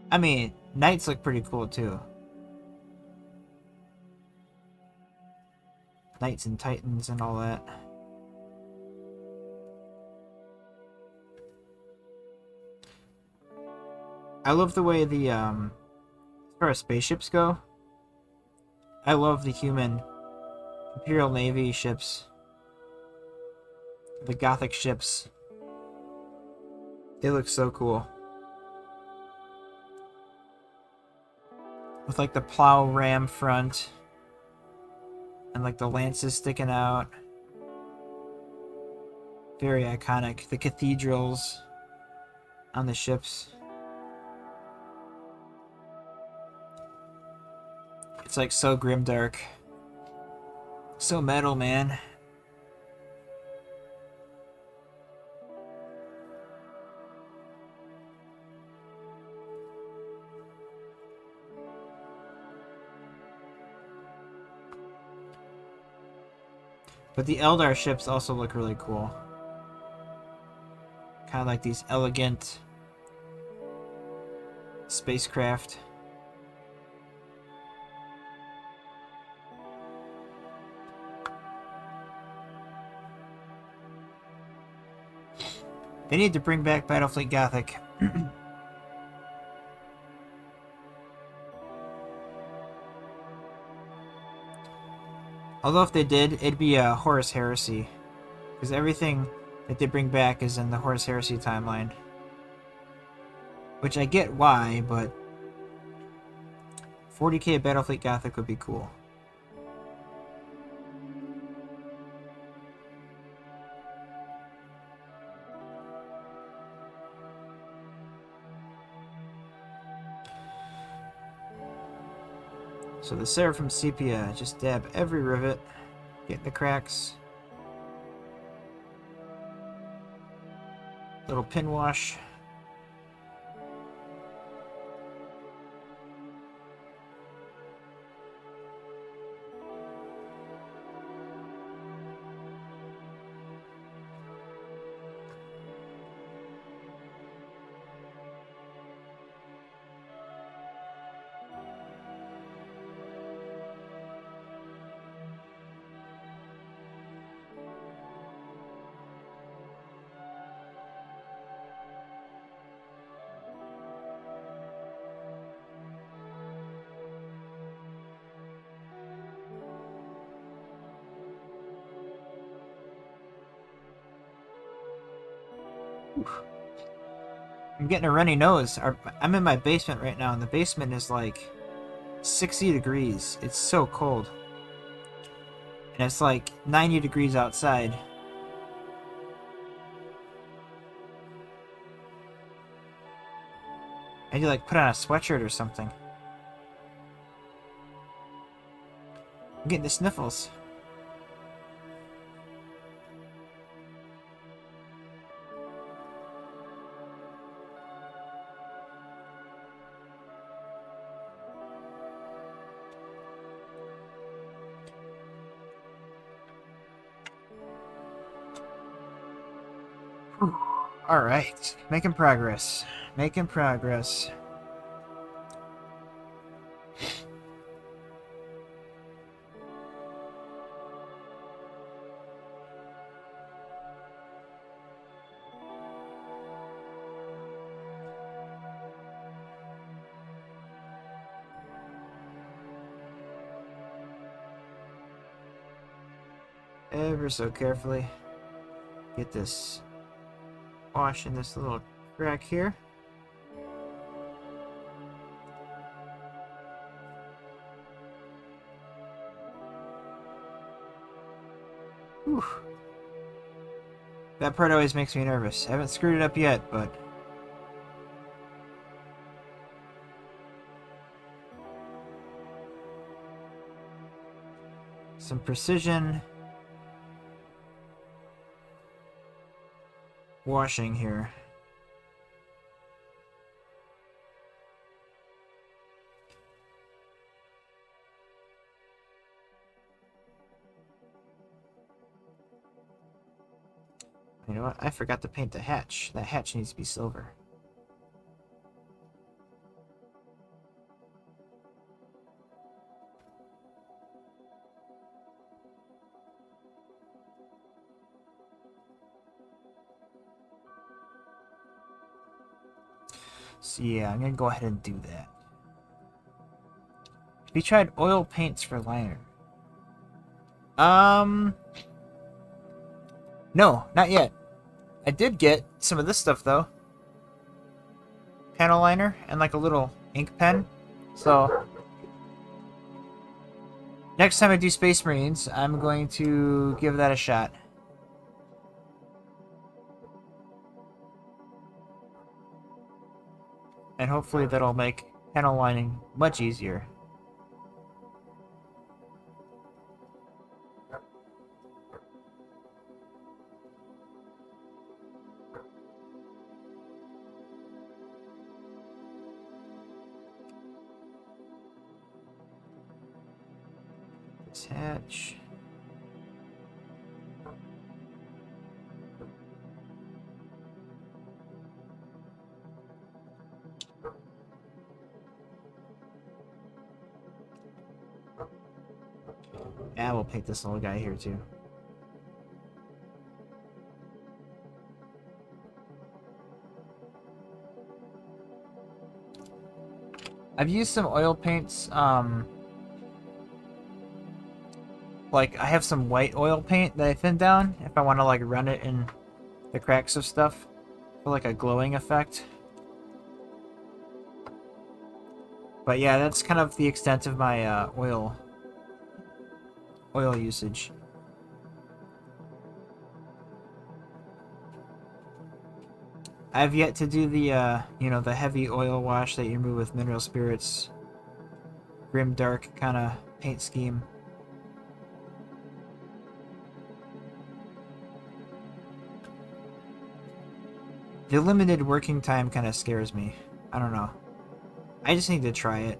I mean, Knights look pretty cool too. Knights and Titans and all that. I love the way the, as far as spaceships go, I love the human Imperial Navy ships. The Gothic ships. They look so cool. With like the plow ram front. And like the lances sticking out. Very iconic. The cathedrals on the ships. It's like so grimdark. So metal, man. But the Eldar ships also look really cool. Kind of like these elegant spacecraft. They need to bring back Battlefleet Gothic. Although if they did, it'd be a Horus Heresy. Because everything that they bring back is in the Horus Heresy timeline. Which I get why, but 40k of Battlefleet Gothic would be cool. So the Seraphim Sepia, just dab every rivet, get the cracks. Little pin wash. I'm getting a runny nose. I'm in my basement right now, and the basement is like 60 degrees. It's so cold. And it's like 90 degrees outside. I need to like put on a sweatshirt or something. I'm getting the sniffles. Alright, making progress. Making progress. Ever so carefully get this wash in this little crack here. Whew. That part always makes me nervous. I haven't screwed it up yet, but some precision washing here. You know what? I forgot to paint the hatch. That hatch needs to be silver. So yeah, I'm gonna go ahead and do that. Have you tried oil paints for liner? No, not yet. I did get some of this stuff though. Panel liner and like a little ink pen. So next time I do Space Marines, I'm going to give that a shot. And hopefully that'll make panel lining much easier. Attach. Yeah, we'll paint this little guy here too. I've used some oil paints, like I have some white oil paint that I thin down if I want to like run it in the cracks of stuff for like a glowing effect. But yeah, that's kind of the extent of my oil usage. I've yet to do the you know, the heavy oil wash that you remove with mineral spirits, grim dark kind of paint scheme. The limited working time kind of scares me. I don't know. I just need to try it.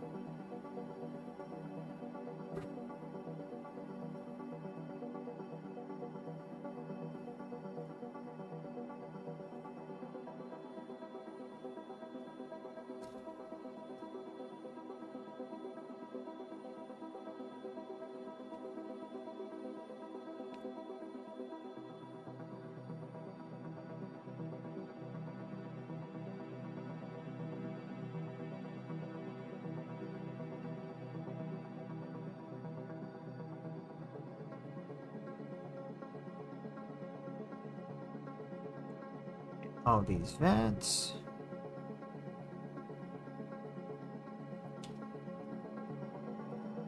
All these vents.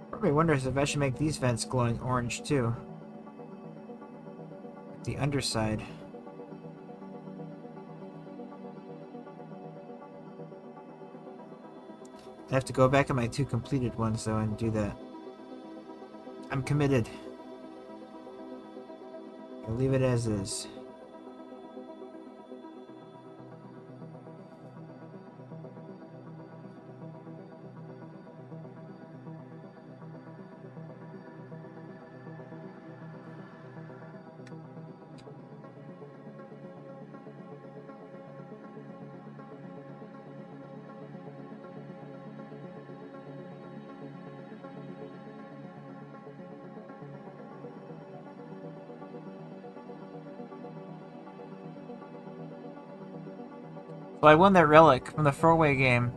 Probably wonders if I should make these vents glowing orange too. The underside. I have to go back at my 2 completed ones though and do that. I'm committed. I'll leave it as is. So I won that relic from the throwaway game.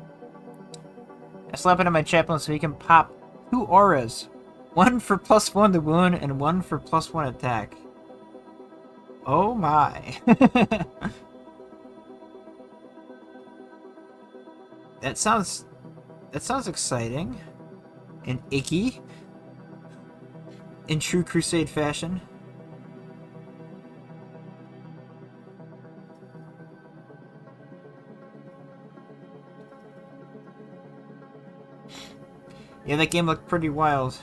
I slap it in my chaplain so he can pop 2 auras. 1 for +1 to wound and 1 for +1 attack. Oh my. That sounds exciting. And icky. In true Crusade fashion. Yeah, that game looked pretty wild.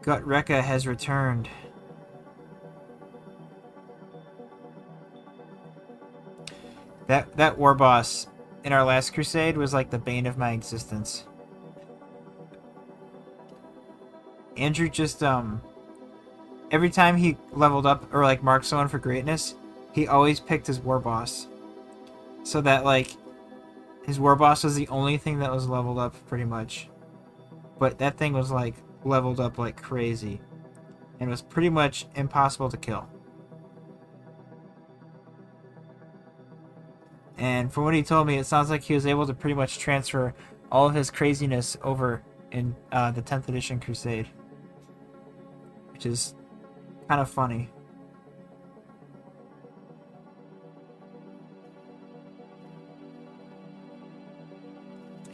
Gut Rekka has returned. That war boss in our last crusade was like the bane of my existence. Andrew just every time he leveled up or like marked someone for greatness, he always picked his war boss. So that like his war boss was the only thing that was leveled up pretty much. But that thing was like leveled up like crazy and was pretty much impossible to kill. And from what he told me, it sounds like he was able to pretty much transfer all of his craziness over in the 10th edition Crusade. Which is kind of funny.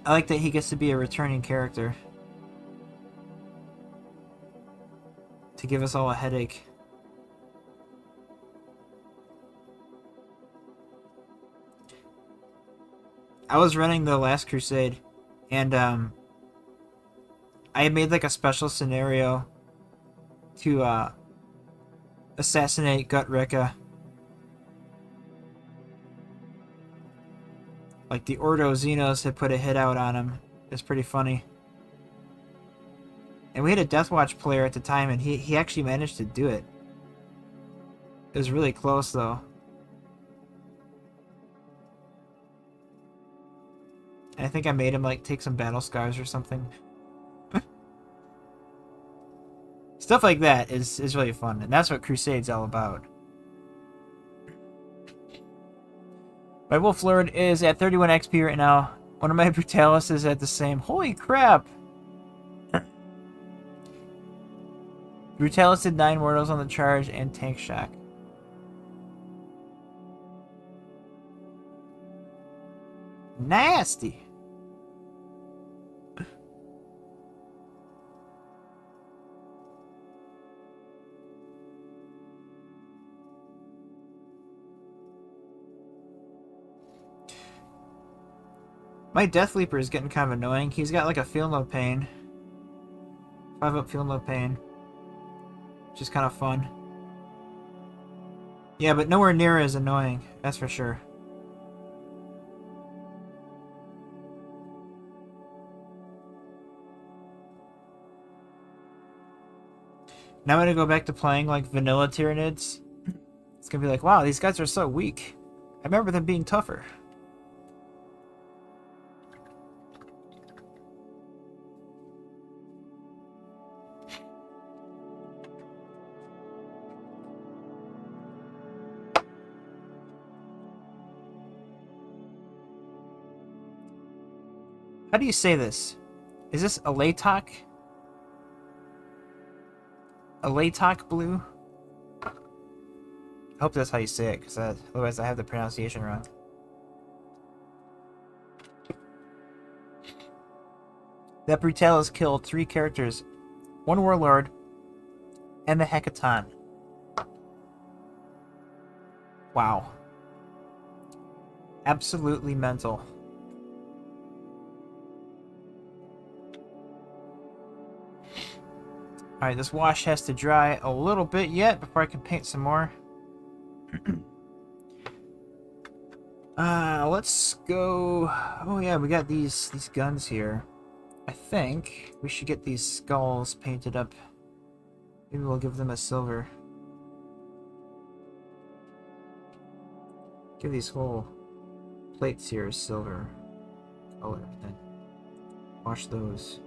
I like that he gets to be a returning character. To give us all a headache. I was running the last crusade, and I had made like a special scenario to assassinate Gut Rekka. Like the Ordo Xenos had put a hit out on him. It's pretty funny. And we had a Deathwatch player at the time, and he actually managed to do it. It was really close though. And I think I made him like take some battle scars or something. Stuff like that is really fun, and that's what Crusade's all about. My Wolf Lord is at 31 XP right now. One of my Brutalis is at the same. Holy crap! Brutalis did 9 mortals on the charge and tank shock. Nasty! My Death Leaper is getting kind of annoying. He's got like a feel no pain. 5-up feel no pain. Which is kind of fun. Yeah, but nowhere near as annoying. That's for sure. Now I'm gonna go back to playing like vanilla Tyranids. It's gonna be like, wow, these guys are so weak. I remember them being tougher. How do you say this? Is this a Latok? A Latok blue? I hope that's how you say it, because otherwise I have the pronunciation wrong. That Brutalis killed 3 characters, 1 Warlord, and the Hecaton. Wow. Absolutely mental. Alright, this wash has to dry a little bit yet before I can paint some more. Let's go... Oh yeah, we got these guns here. I think we should get these skulls painted up. Maybe we'll give them a silver. Give these whole plates here a silver color. Then wash those.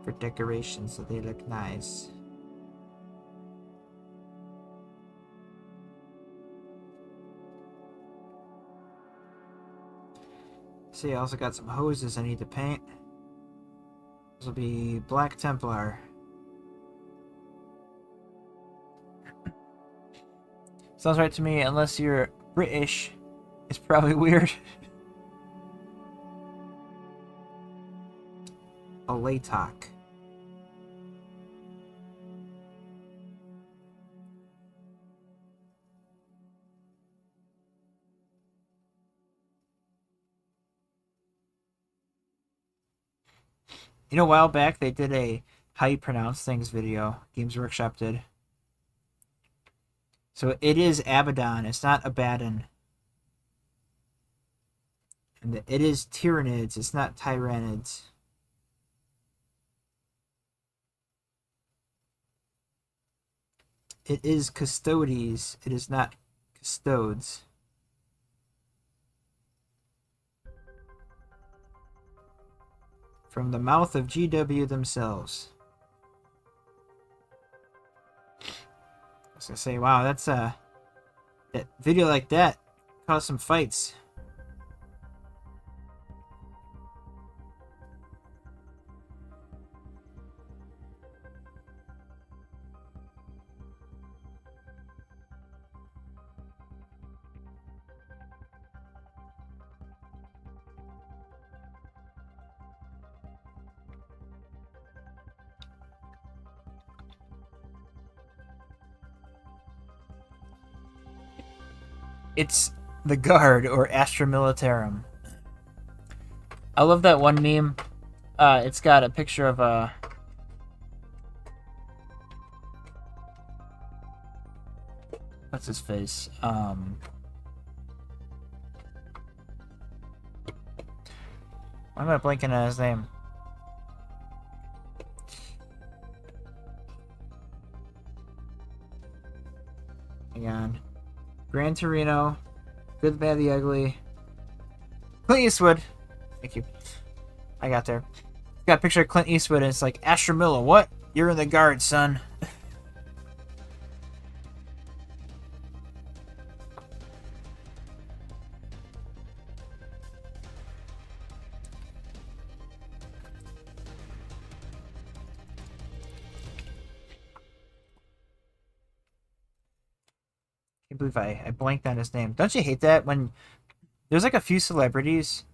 For decoration so they look nice. See, I also got some hoses I need to paint. This will be Black Templar. Sounds right to me, unless you're British. It's probably weird. A Latok. You know, a while back they did a how you pronounce things video. Games Workshop did. So it is Abaddon. It's not Abaddon. And it is Tyranids. It's not Tyranids. It is Custodes. It is not Custodes. From the mouth of GW themselves. I was gonna say, wow, that's that video like that caused some fights. It's the Guard, or Astra Militarum. I love that one meme. It's got a picture of a... What's his face? Why am I blanking on his name? Hang on. Gran Torino, Good, the Bad, the Ugly, Clint Eastwood. Thank you. I got there. Got a picture of Clint Eastwood, and it's like, Astra Miller, what? You're in the Guard, son. can't believe I blanked on his name. Don't you hate that when there's like a few celebrities,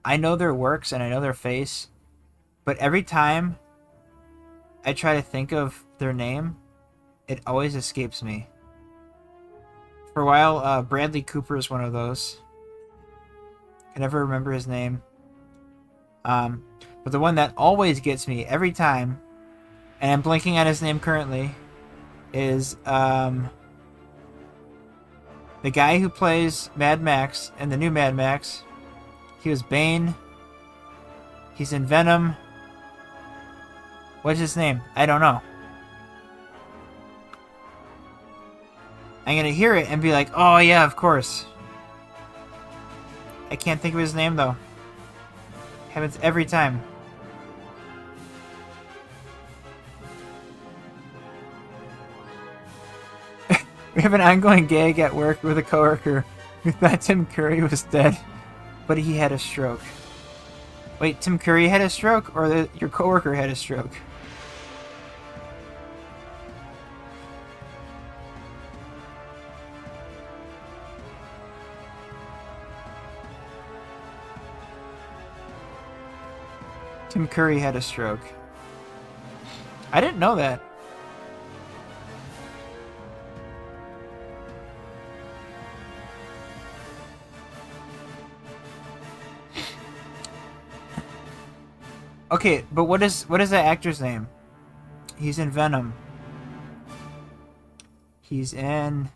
I know their works and I know their face, but every time I try to think of their name, it always escapes me. For a while, Bradley Cooper is one of those. I never remember his name. But the one that always gets me every time, and I'm blanking on his name currently, is the guy who plays Mad Max in the new Mad Max. He was Bane. He's in Venom. What's his name? I don't know. I'm gonna hear it and be like, oh yeah, of course. I can't think of his name though. Happens every time. We have an ongoing gag at work with a coworker who thought Tim Curry was dead, but he had a stroke. Wait, Tim Curry had a stroke, or your coworker had a stroke? Tim Curry had a stroke. I didn't know that. Okay, but what is that actor's name? He's in Venom. He's in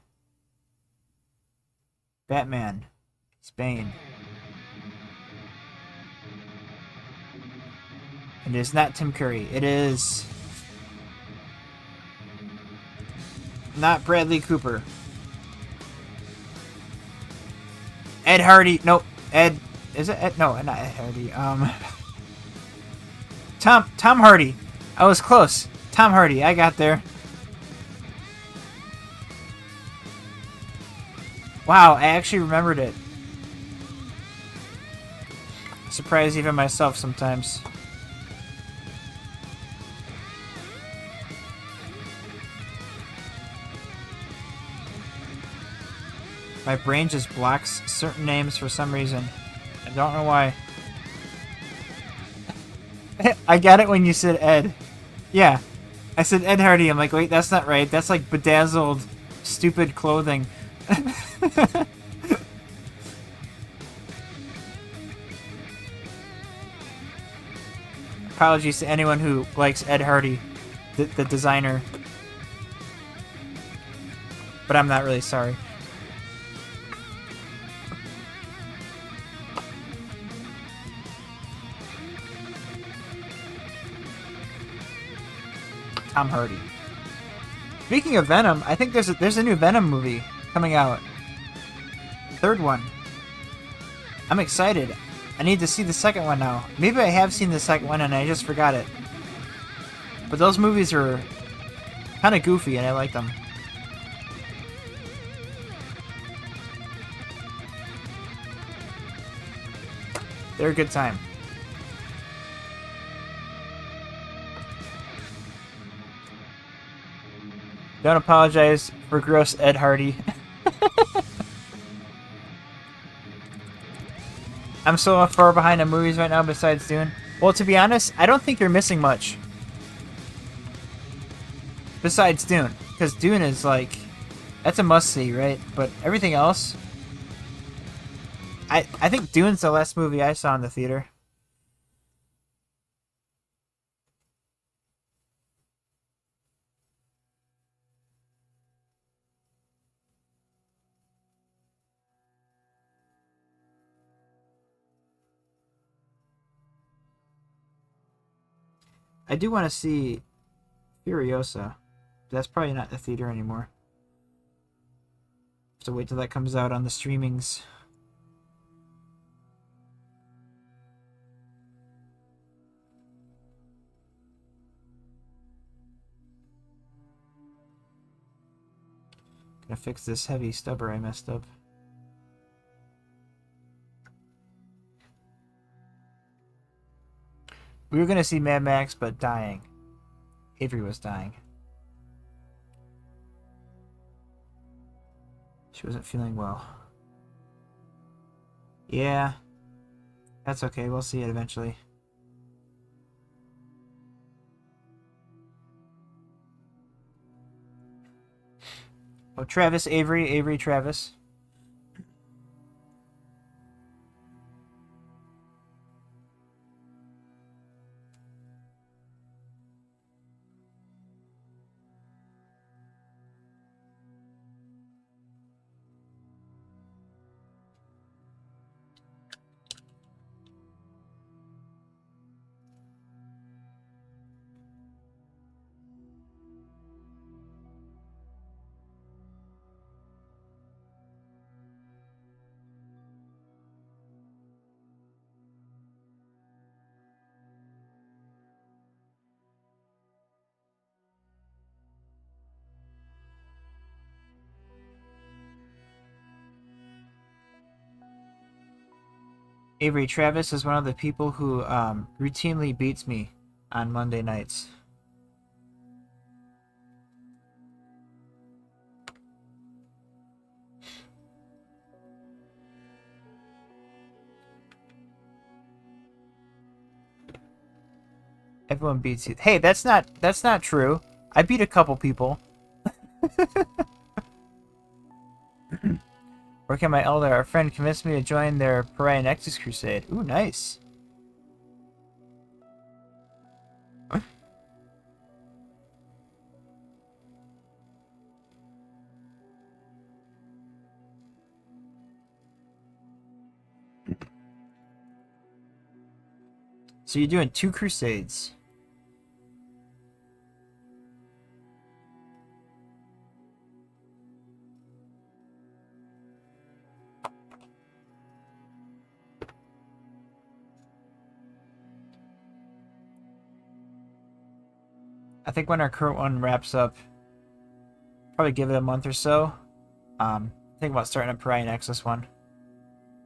Batman. He's Bane. It is not Tim Curry. It is not Bradley Cooper. Ed Hardy. Nope. Ed. Is it Ed? No, not Ed Hardy. Tom Hardy. I was close. Tom Hardy. I got there. Wow, I actually remembered it. Surprise even myself sometimes. My brain just blocks certain names for some reason. I don't know why. I got it when you said Ed. Yeah. I said Ed Hardy. I'm like, wait, that's not right. That's like bedazzled, stupid clothing. Apologies to anyone who likes Ed Hardy, the designer. But I'm not really sorry. Tom Hardy. Speaking of Venom, I think there's a new Venom movie coming out. Third one. I'm excited. I need to see the second one now. Maybe I have seen the second one and I just forgot it. But those movies are kind of goofy and I like them. They're a good time. Don't apologize for gross Ed Hardy. I'm so far behind on movies right now besides Dune. Well, to be honest, I don't think you're missing much. Besides Dune. Because Dune is like... That's a must-see, right? But everything else... I think Dune's the last movie I saw in the theater. I do want to see Furiosa. That's probably not in the theater anymore. Have to wait till that comes out on the streamings. Gonna fix this heavy stubber I messed up. We were gonna see Mad Max, but dying. Avery was dying. She wasn't feeling well. Yeah, that's okay. We'll see it eventually. Oh, Travis, Avery, Travis. Avery, Travis is one of the people who routinely beats me on Monday nights. Everyone beats you. Hey, that's not true. I beat a couple people. Working on my elder, our friend convinced me to join their Pariah Nexus crusade. Ooh, nice. So you're doing 2 crusades. I think when our current one wraps up, probably give it a month or so. Think about starting a Pariah Nexus one.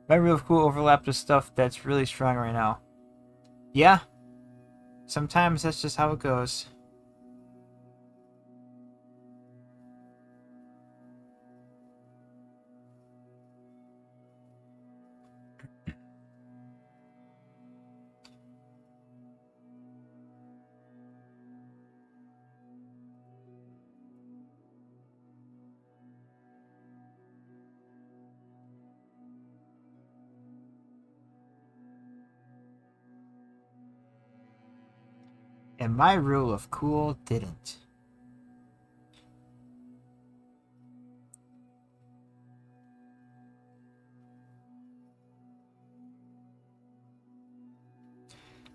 My real cool overlap with stuff that's really strong right now. Yeah. Sometimes that's just how it goes. And my rule of cool didn't.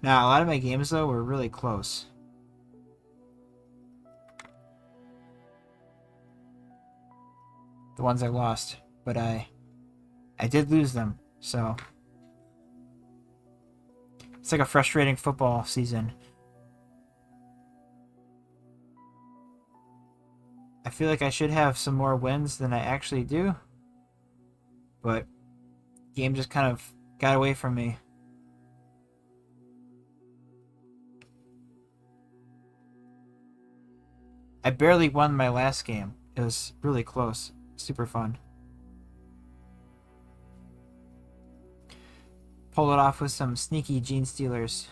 Now, a lot of my games, though, were really close. The ones I lost. But I did lose them, so... It's like a frustrating football season. I feel like I should have some more wins than I actually do. But the game just kind of got away from me. I barely won my last game. It was really close. Super fun. Pulled it off with some sneaky gene stealers.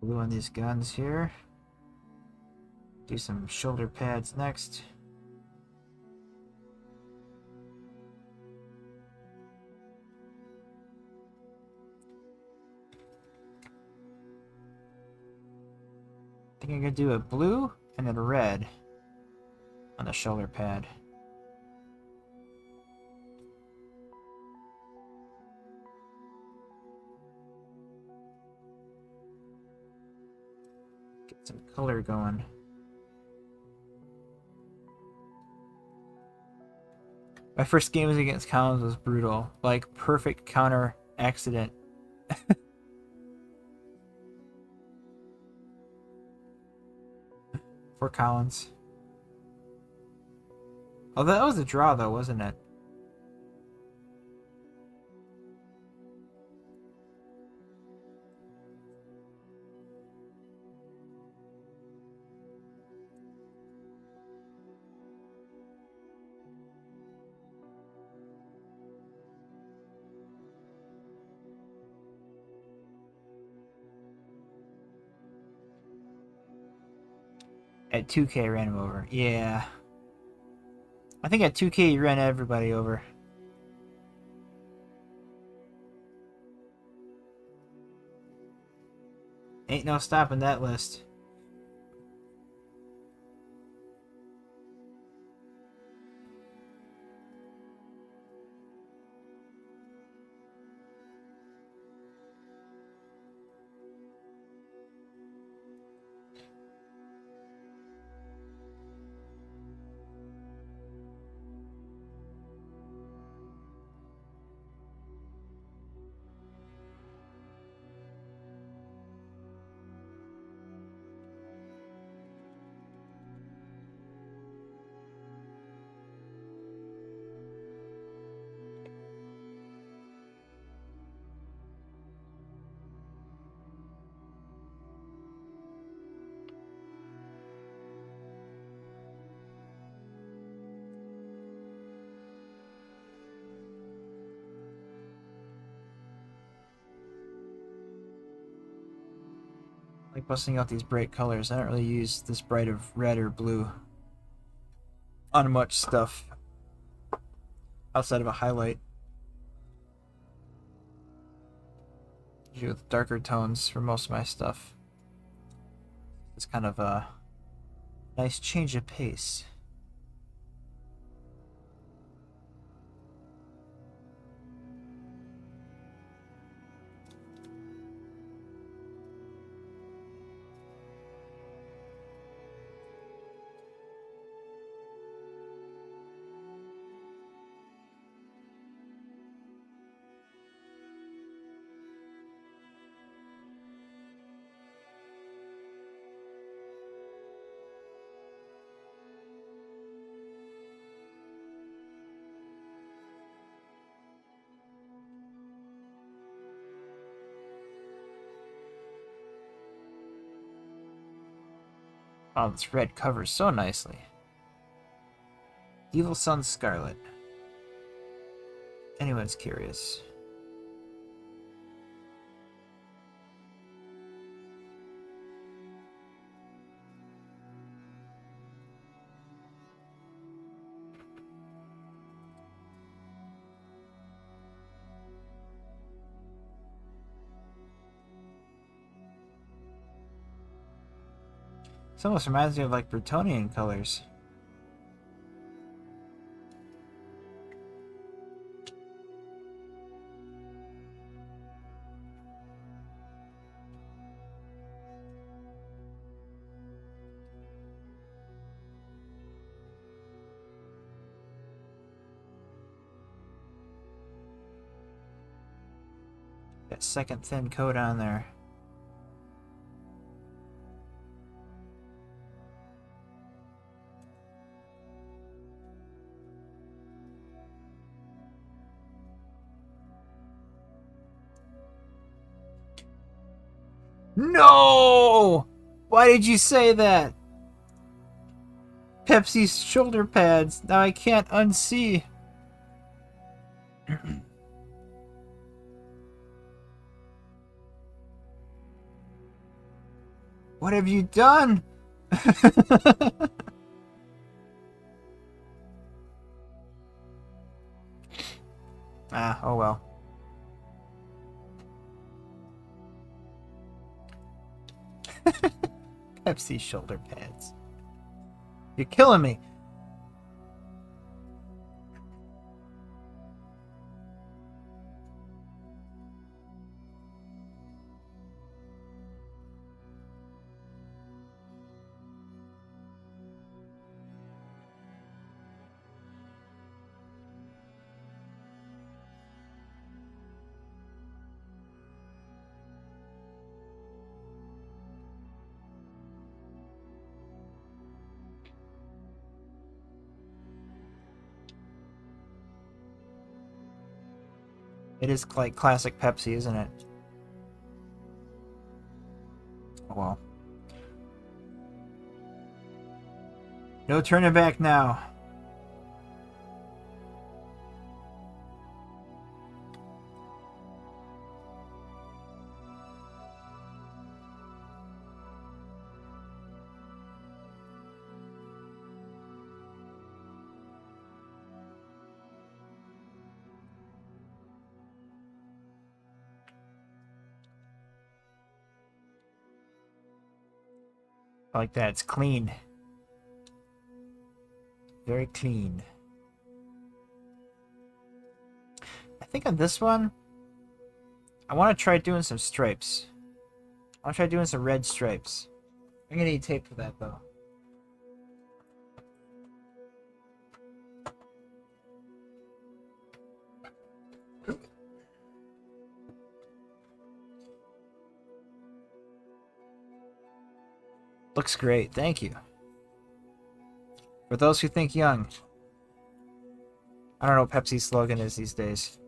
Glue on these guns here. Do some shoulder pads next. I think I'm gonna do a blue and then a red on the shoulder pad. Get some color going. My first games against Collins was brutal. Like, perfect counter accident. For Collins. Oh, that was a draw, though, wasn't it? At 2K, I ran him over. Yeah. I think at 2K, you ran everybody over. Ain't no stopping that list. Like busting out these bright colors. I don't really use this bright of red or blue on much stuff outside of a highlight. Usually with darker tones for most of my stuff. It's kind of a nice change of pace. Oh, this red covers so nicely. Evil Sun Scarlet. Anyone's curious. This almost reminds me of like Bretonian colors. That second thin coat on there. No! Why did you say that? Pepsi's shoulder pads. Now I can't unsee. What have you done? Ah, oh well. Pepsi shoulder pads. You're killing me. It is like classic Pepsi, isn't it? Oh well. No turning back now. I like that. It's clean. Very clean. I think on this one, I want to try doing some stripes. I want to try doing some red stripes. I'm going to need tape for that, though. Looks great. Thank you. For those who think young. I don't know what Pepsi's slogan is these days.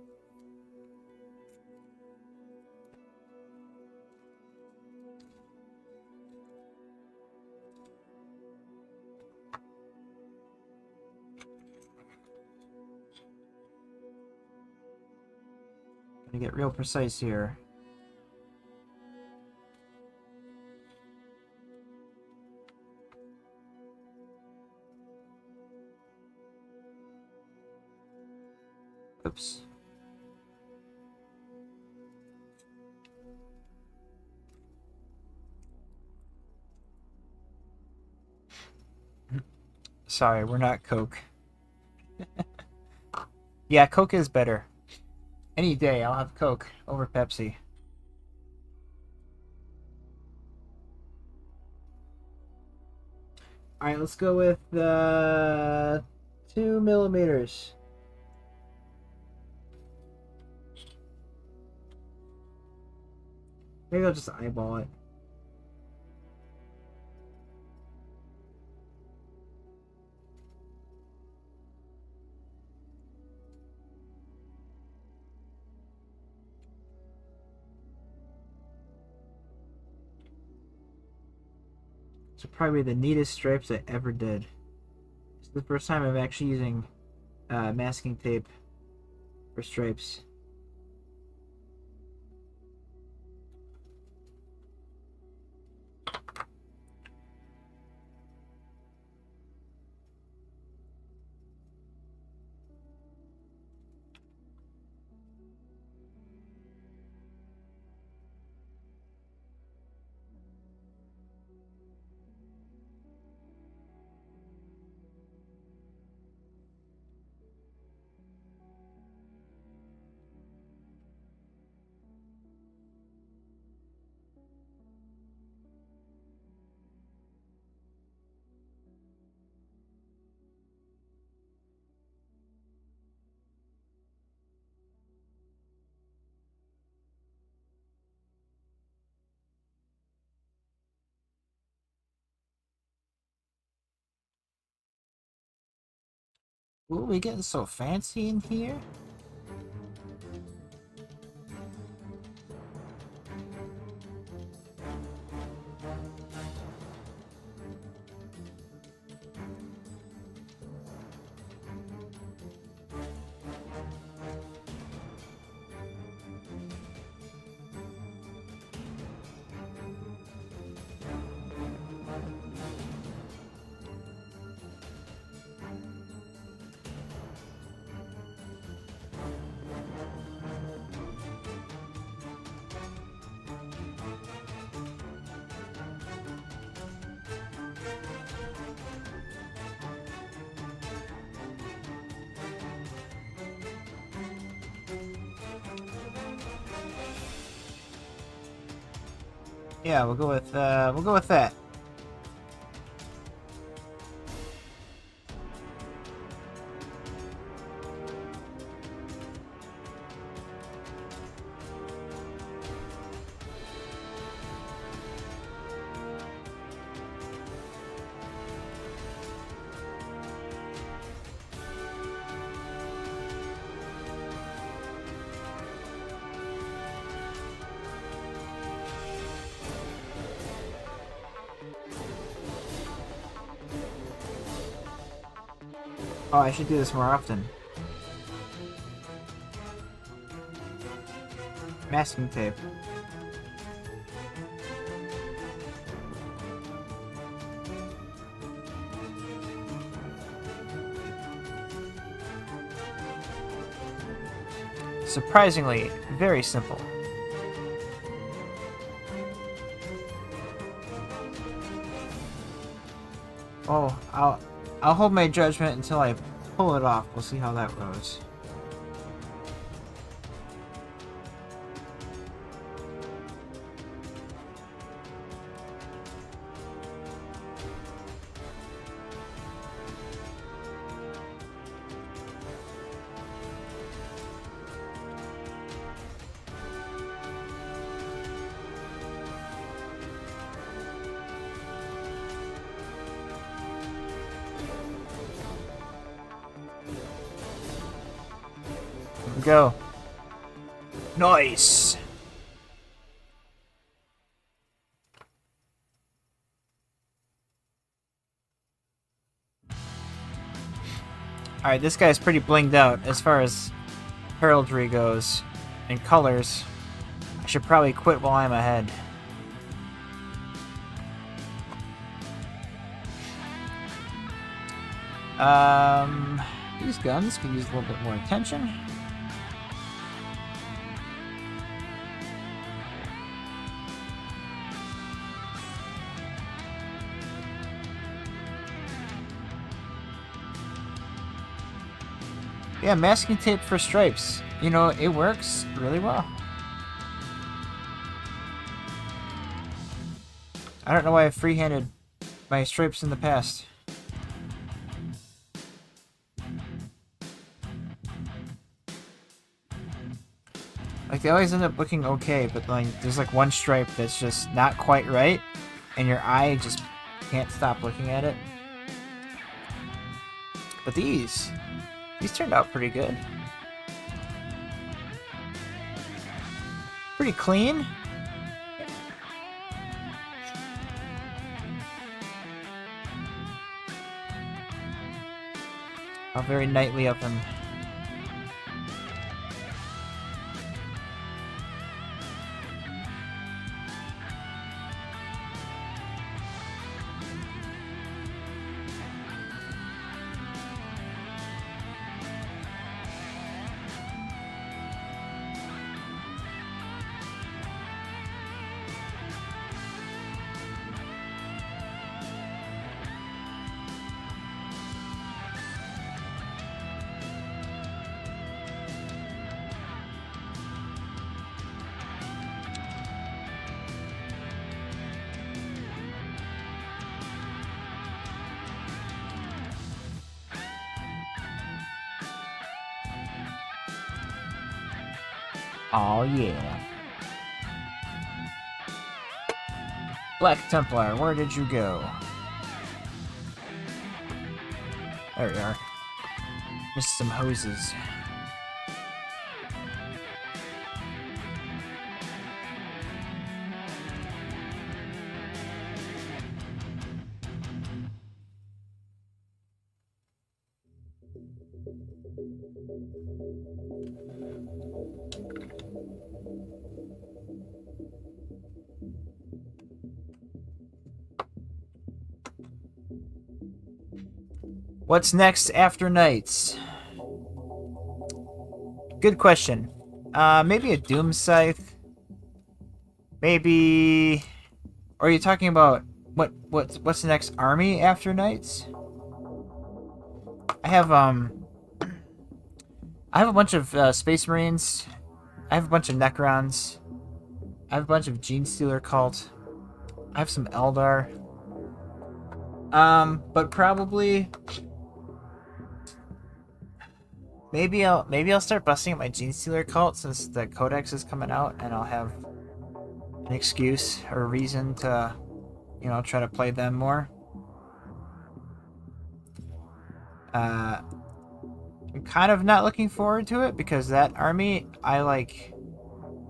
Gonna get real precise here. Oops. Sorry, we're not Coke. Yeah, Coke is better. Any day, I'll have Coke over Pepsi. Alright, let's go with 2 millimeters. Maybe I'll just eyeball it. This will probably be the neatest stripes I ever did. It's the first time I'm actually using masking tape for stripes. Ooh, we getting so fancy in here? Yeah, we'll go with that. Oh, I should do this more often. Masking tape. Surprisingly, very simple. Oh, I'll hold my judgment until I pull it off. We'll see how that goes. Go. Nice. Alright, this guy's pretty blinged out as far as heraldry goes and colors. I should probably quit while I'm ahead. These guns can use a little bit more attention. Yeah, masking tape for stripes. You know, it works really well. I don't know why I've freehanded my stripes in the past. Like, they always end up looking okay, but like, there's like one stripe that's just not quite right, and your eye just can't stop looking at it. But these turned out pretty good. Pretty clean. Oh, very knightly of him. Oh yeah. Black Templar, where did you go? There we are. Missed some hoses. What's next after Knights? Good question. Maybe a Doom Scythe. Maybe... Or are you talking about what's the next army after Knights? I have a bunch of Space Marines. I have a bunch of Necrons. I have a bunch of Gene Stealer Cult. I have some Eldar. But probably maybe I'll start busting up my Gene Stealer cult since the Codex is coming out, and I'll have an excuse or a reason to, you know, try to play them more. I'm kind of not looking forward to it because that army, I like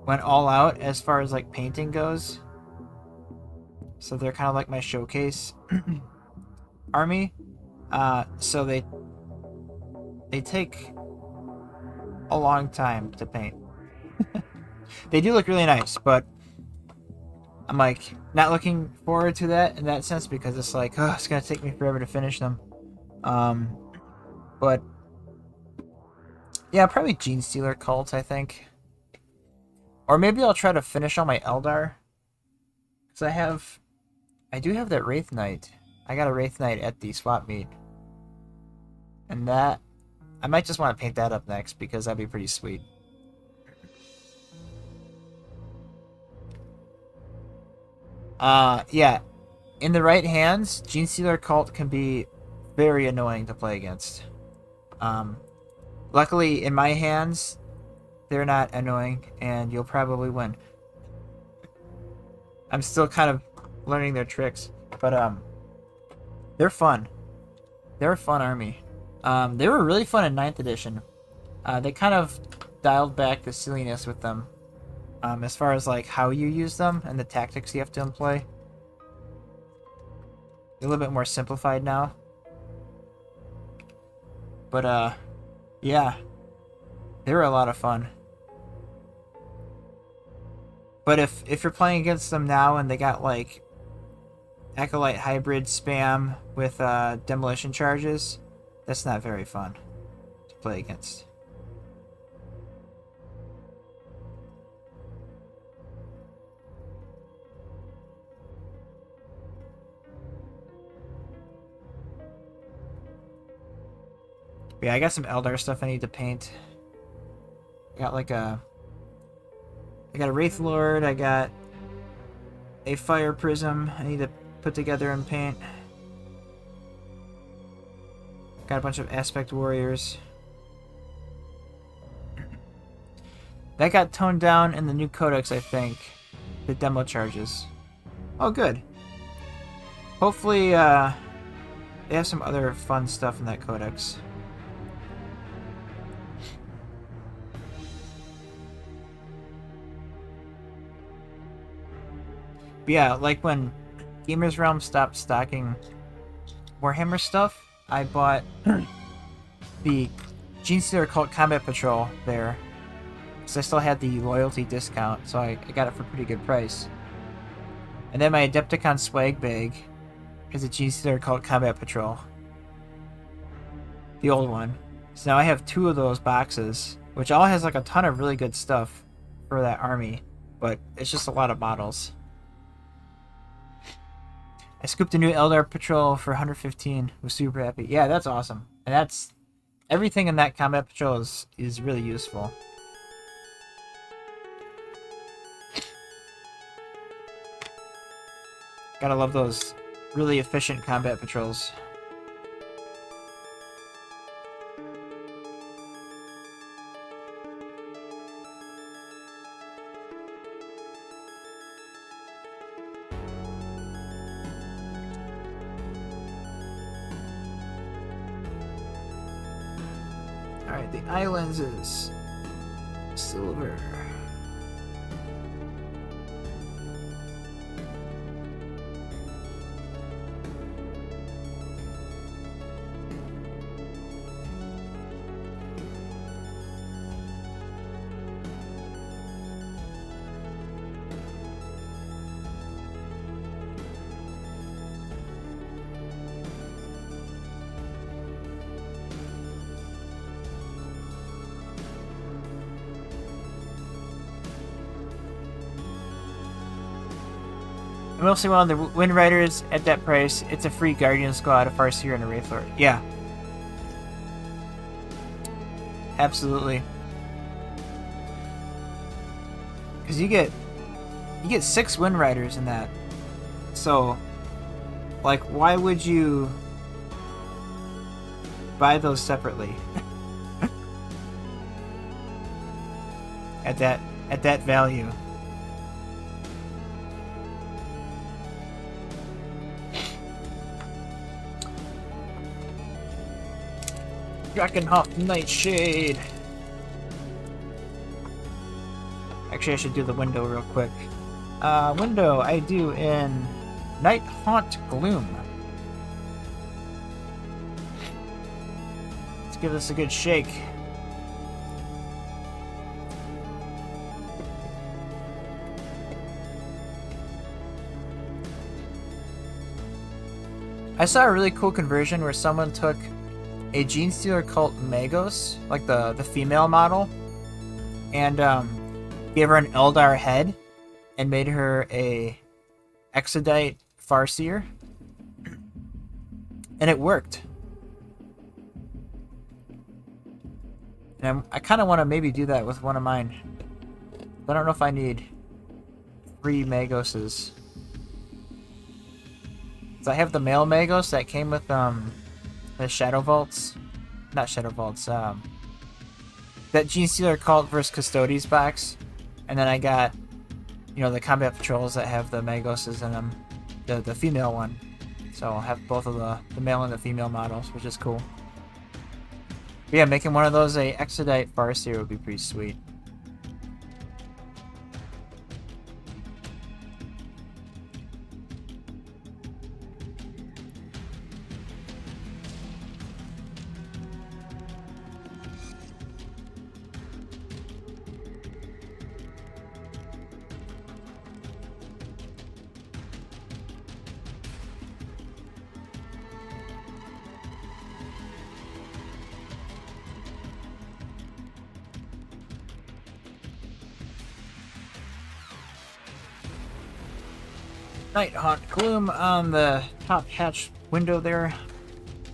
went all out as far as like painting goes. So they're kind of like my showcase army. So they take a long time to paint. They do look really nice, but I'm like not looking forward to that in that sense because it's like, oh, it's gonna take me forever to finish them. But yeah, probably Gene Stealer cult, I think. Or maybe I'll try to finish all my Eldar. Because I do have that Wraith Knight. I got a Wraith Knight at the swap meet. And that, I might just want to paint that up next because that'd be pretty sweet. Yeah. In the right hands, Gene Stealer cult can be very annoying to play against. Luckily, in my hands, they're not annoying, and you'll probably win. I'm still kind of learning their tricks, but they're fun. They're a fun army. They were really fun in 9th edition. They kind of dialed back the silliness with them, as far as like how you use them and the tactics you have to employ. They're a little bit more simplified now. But yeah, they were a lot of fun. But if you're playing against them now and they got like Acolyte hybrid spam with demolition charges, that's not very fun to play against. But yeah, I got some Eldar stuff I need to paint. I got like I got a Wraith Lord, I got a Fire Prism I need to put together and paint. Got a bunch of Aspect Warriors. That got toned down in the new Codex, I think. The demo charges. Oh, good. Hopefully, they have some other fun stuff in that Codex. But yeah, like when Gamers Realm stopped stocking Warhammer stuff, I bought the Gene Stealer Cult Combat Patrol there. Because I still had the loyalty discount, so I got it for a pretty good price. And then my Adepticon swag bag is a Gene Stealer Cult Combat Patrol. The old one. So now I have 2 of those boxes, which all has like a ton of really good stuff for that army. But it's just a lot of models. I scooped a new Eldar Patrol for 115. Was super happy. Yeah, that's awesome. And that's everything in that Combat Patrol is really useful. Gotta love those really efficient Combat Patrols. Alright, the eye lenses. Silver. I'm mostly one of the Wind Riders at that price. It's a free Guardian Squad, a Farseer, and a Wraith Lord. Yeah. Absolutely. Because you get 6 Wind Riders in that So, like, why would you buy those separately? at that value. Drakenhof Nightshade. Actually, I should do the window real quick. Window I do in Night Haunt Gloom. Let's give this a good shake. I saw a really cool conversion where someone took a Genestealer Cult Magos, like the female model, and gave her an Eldar head and made her a Exodite Farseer, and it worked. And I kind of want to maybe do that with one of mine. I don't know if I need 3 Magoses. So I have the male Magos that came with the Shadow Vaults. Not Shadow Vaults, that Genestealer Cult vs. Custodes box. And then I got, you know, the Combat Patrols that have the Magoses in them. The female one. So I'll have both of the male and the female models, which is cool. But yeah, making one of those a Exodite Farseer would be pretty sweet. Night Haunt Gloom on the top hatch window there.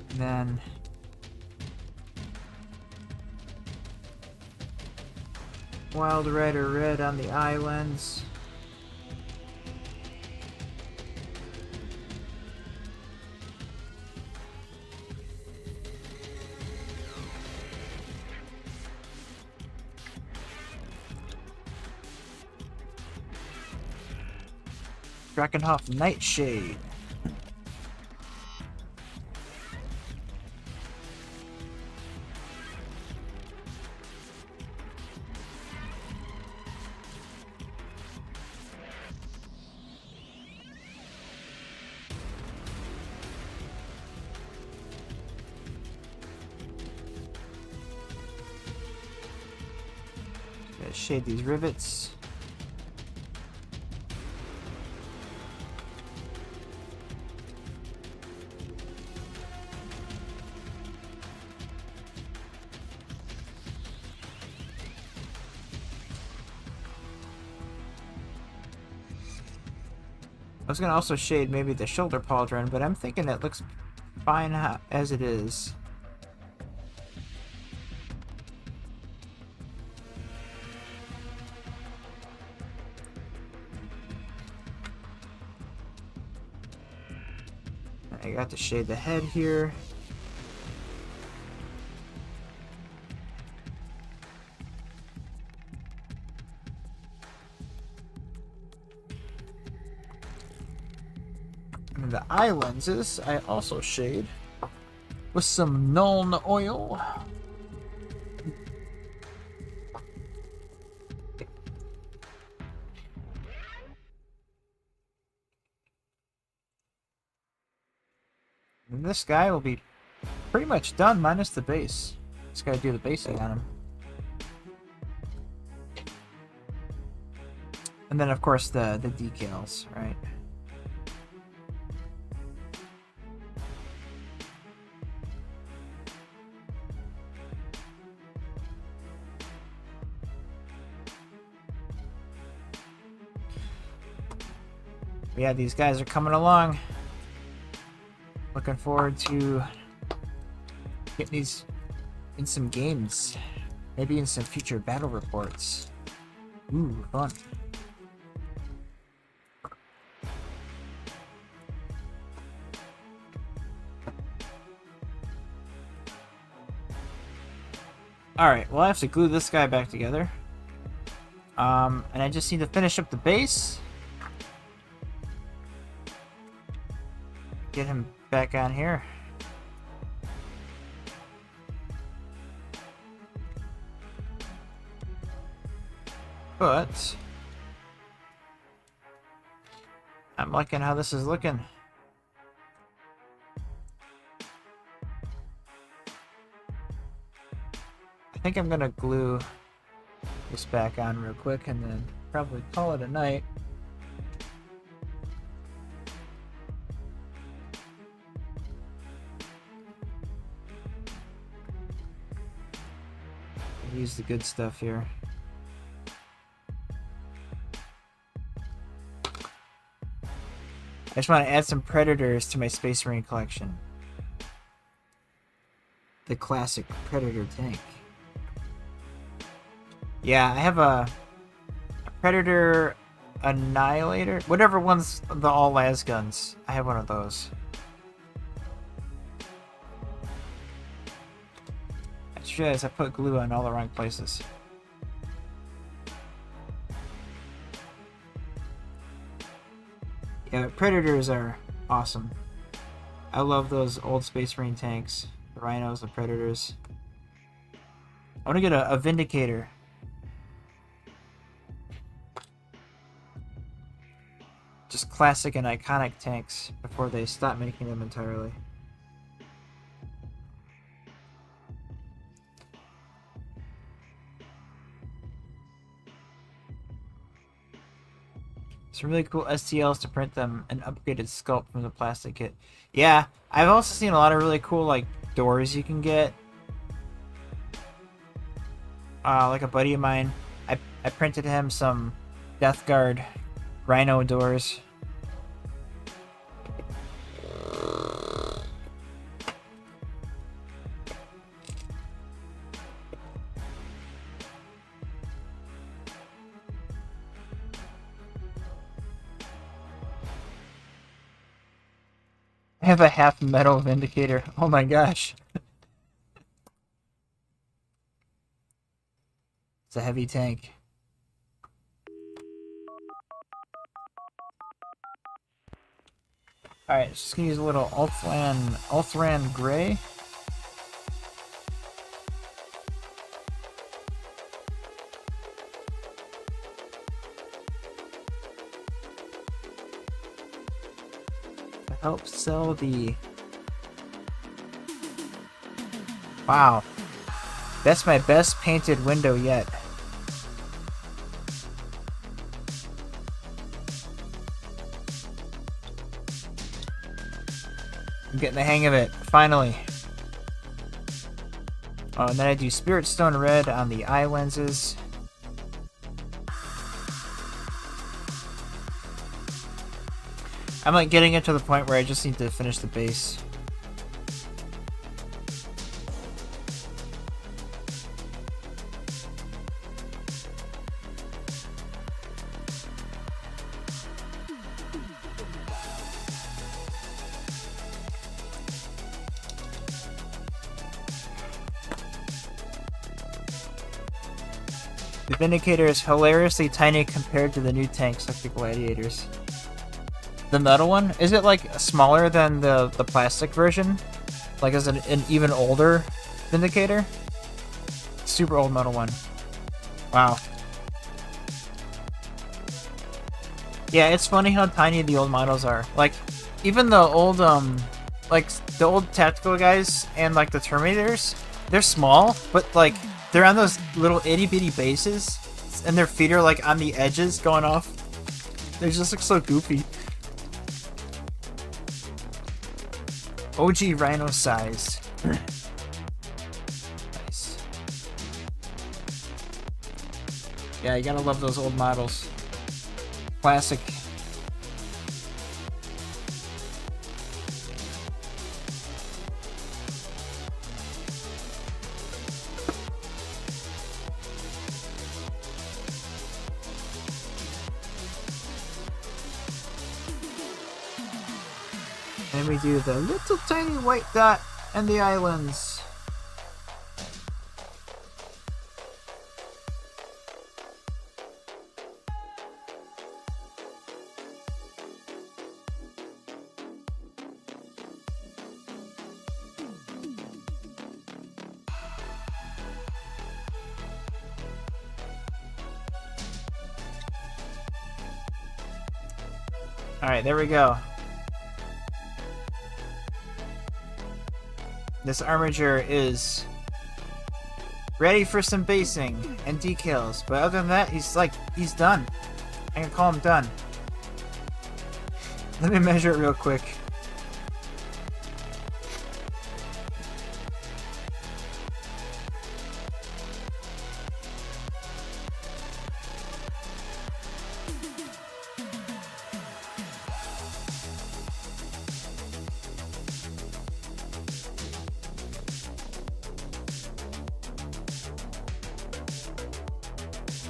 And then Wild Rider Red on the islands. Drakenhof Nightshade. Gotta shade these rivets. I was going to also shade maybe the shoulder pauldron, but I'm thinking it looks fine as it is. I got to shade the head here. And the eye lenses I also shade with some Nuln oil. And this guy will be pretty much done minus the base. Just gotta do the basing on him. And then of course the decals, right? Yeah, these guys are coming along. Looking forward to getting these in some games. Maybe in some future battle reports. Ooh, fun. Alright, well I have to glue this guy back together. And I just need to finish up the base. Get him back on here. But I'm liking how this is looking. I think I'm gonna glue this back on real quick and then probably call it a night. Use the good stuff here. I just want to add some Predators to my Space Marine collection. The classic Predator tank. Yeah, I have a Predator Annihilator. Whatever one's the all las guns. I have one of those. I just realized I put glue on all the wrong places. Yeah, Predators are awesome. I love those old Space Marine tanks. The Rhinos, the Predators. I want to get a Vindicator. Just classic and iconic tanks before they stop making them entirely. Some really cool STLs to print them, an upgraded sculpt from the plastic kit. Yeah, I've also seen a lot of really cool like doors you can get. Like a buddy of mine, I printed him some Death Guard Rhino doors. I have a half metal Vindicator. Oh my gosh. It's a heavy tank. Alright, just gonna use a little Ulthran Gray. To help sell the... Wow. That's my best painted window yet. I'm getting the hang of it, finally. Oh, and then I do Spirit Stone Red on the eye lenses. I'm like getting it to the point where I just need to finish the base. The Vindicator is hilariously tiny compared to the new tanks like the Gladiators. The metal one? Is it like smaller than the plastic version? Like is it an even older Vindicator? Super old metal one. Wow. Yeah, it's funny how tiny the old models are. Like, even the old, like, the old tactical guys and, like, the Terminators, they're small, but, like, they're on those little itty-bitty bases, and their feet are, like, on the edges going off. They just look so goofy. OG Rhino sized. Nice. Yeah, you gotta love those old models. Classic. And we do the little tiny white dot and the islands. Alright, there we go. This Armiger is ready for some basing and decals, but other than that, he's done. I can call him done. Let me measure it real quick.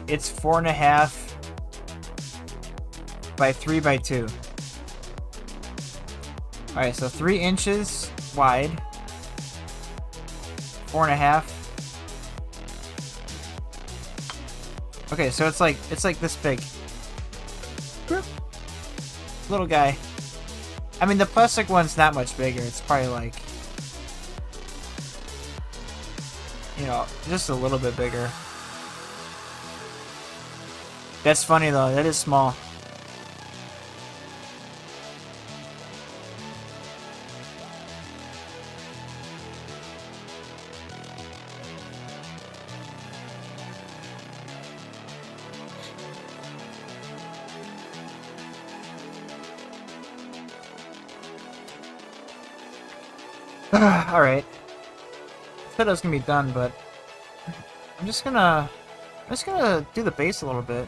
It's 4.5 by 3 by 2. Alright, so 3 inches wide. 4.5. Okay, so it's like this big. Little guy. I mean, the plastic one's not much bigger. It's probably like, you know, just a little bit bigger. That's funny though, that is small. Alright. I said I was gonna be done, but I'm just gonna do the base a little bit.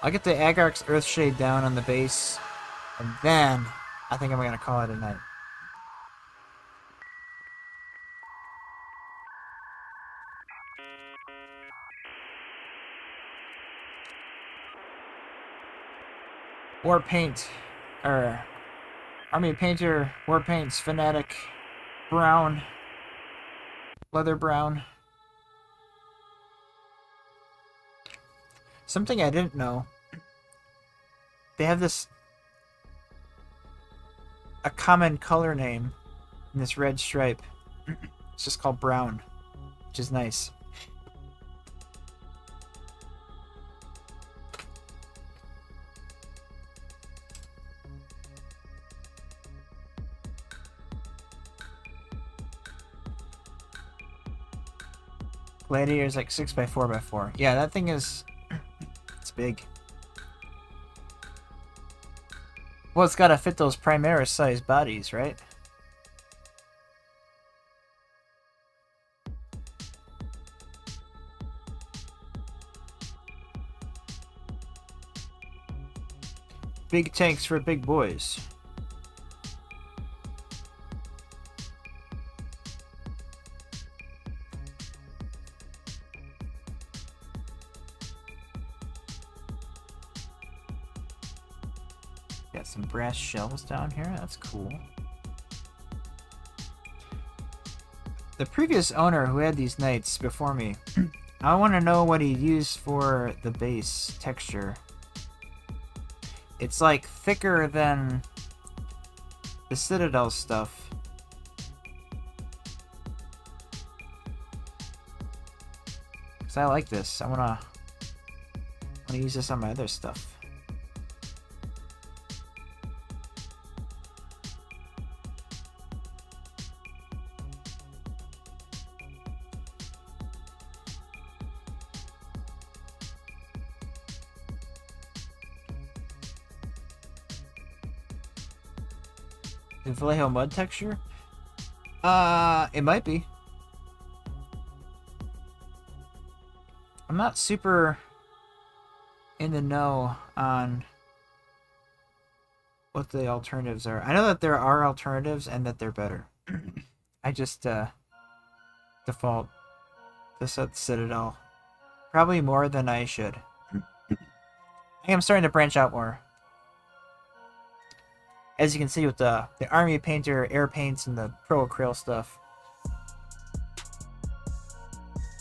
I'll get the Agark's Earthshade down on the base, and then I think I'm gonna call it a night. War Paint, or Army Painter, War Paints, Fanatic, Brown, Leather Brown. Something I didn't know. They have a common color name in this red stripe. It's just called brown, which is nice. Gladiator's like 6 by 4 by 4. Yeah, that thing is... it's big. Well, it's gotta fit those Primaris sized bodies, right? Big tanks for big boys. Got some brass shells down here. That's cool. The previous owner who had these knights before me, I want to know what he used for the base texture. It's like thicker than the Citadel stuff. Cause I like this. I wanna use this on my other stuff. The Vallejo mud texture? It might be. I'm not super in the know on what the alternatives are. I know that there are alternatives and that they're better. I just default to Citadel. Probably more than I should. I think I'm starting to branch out more. As you can see with the Army Painter, Air Paints, and the Pro Acryl stuff.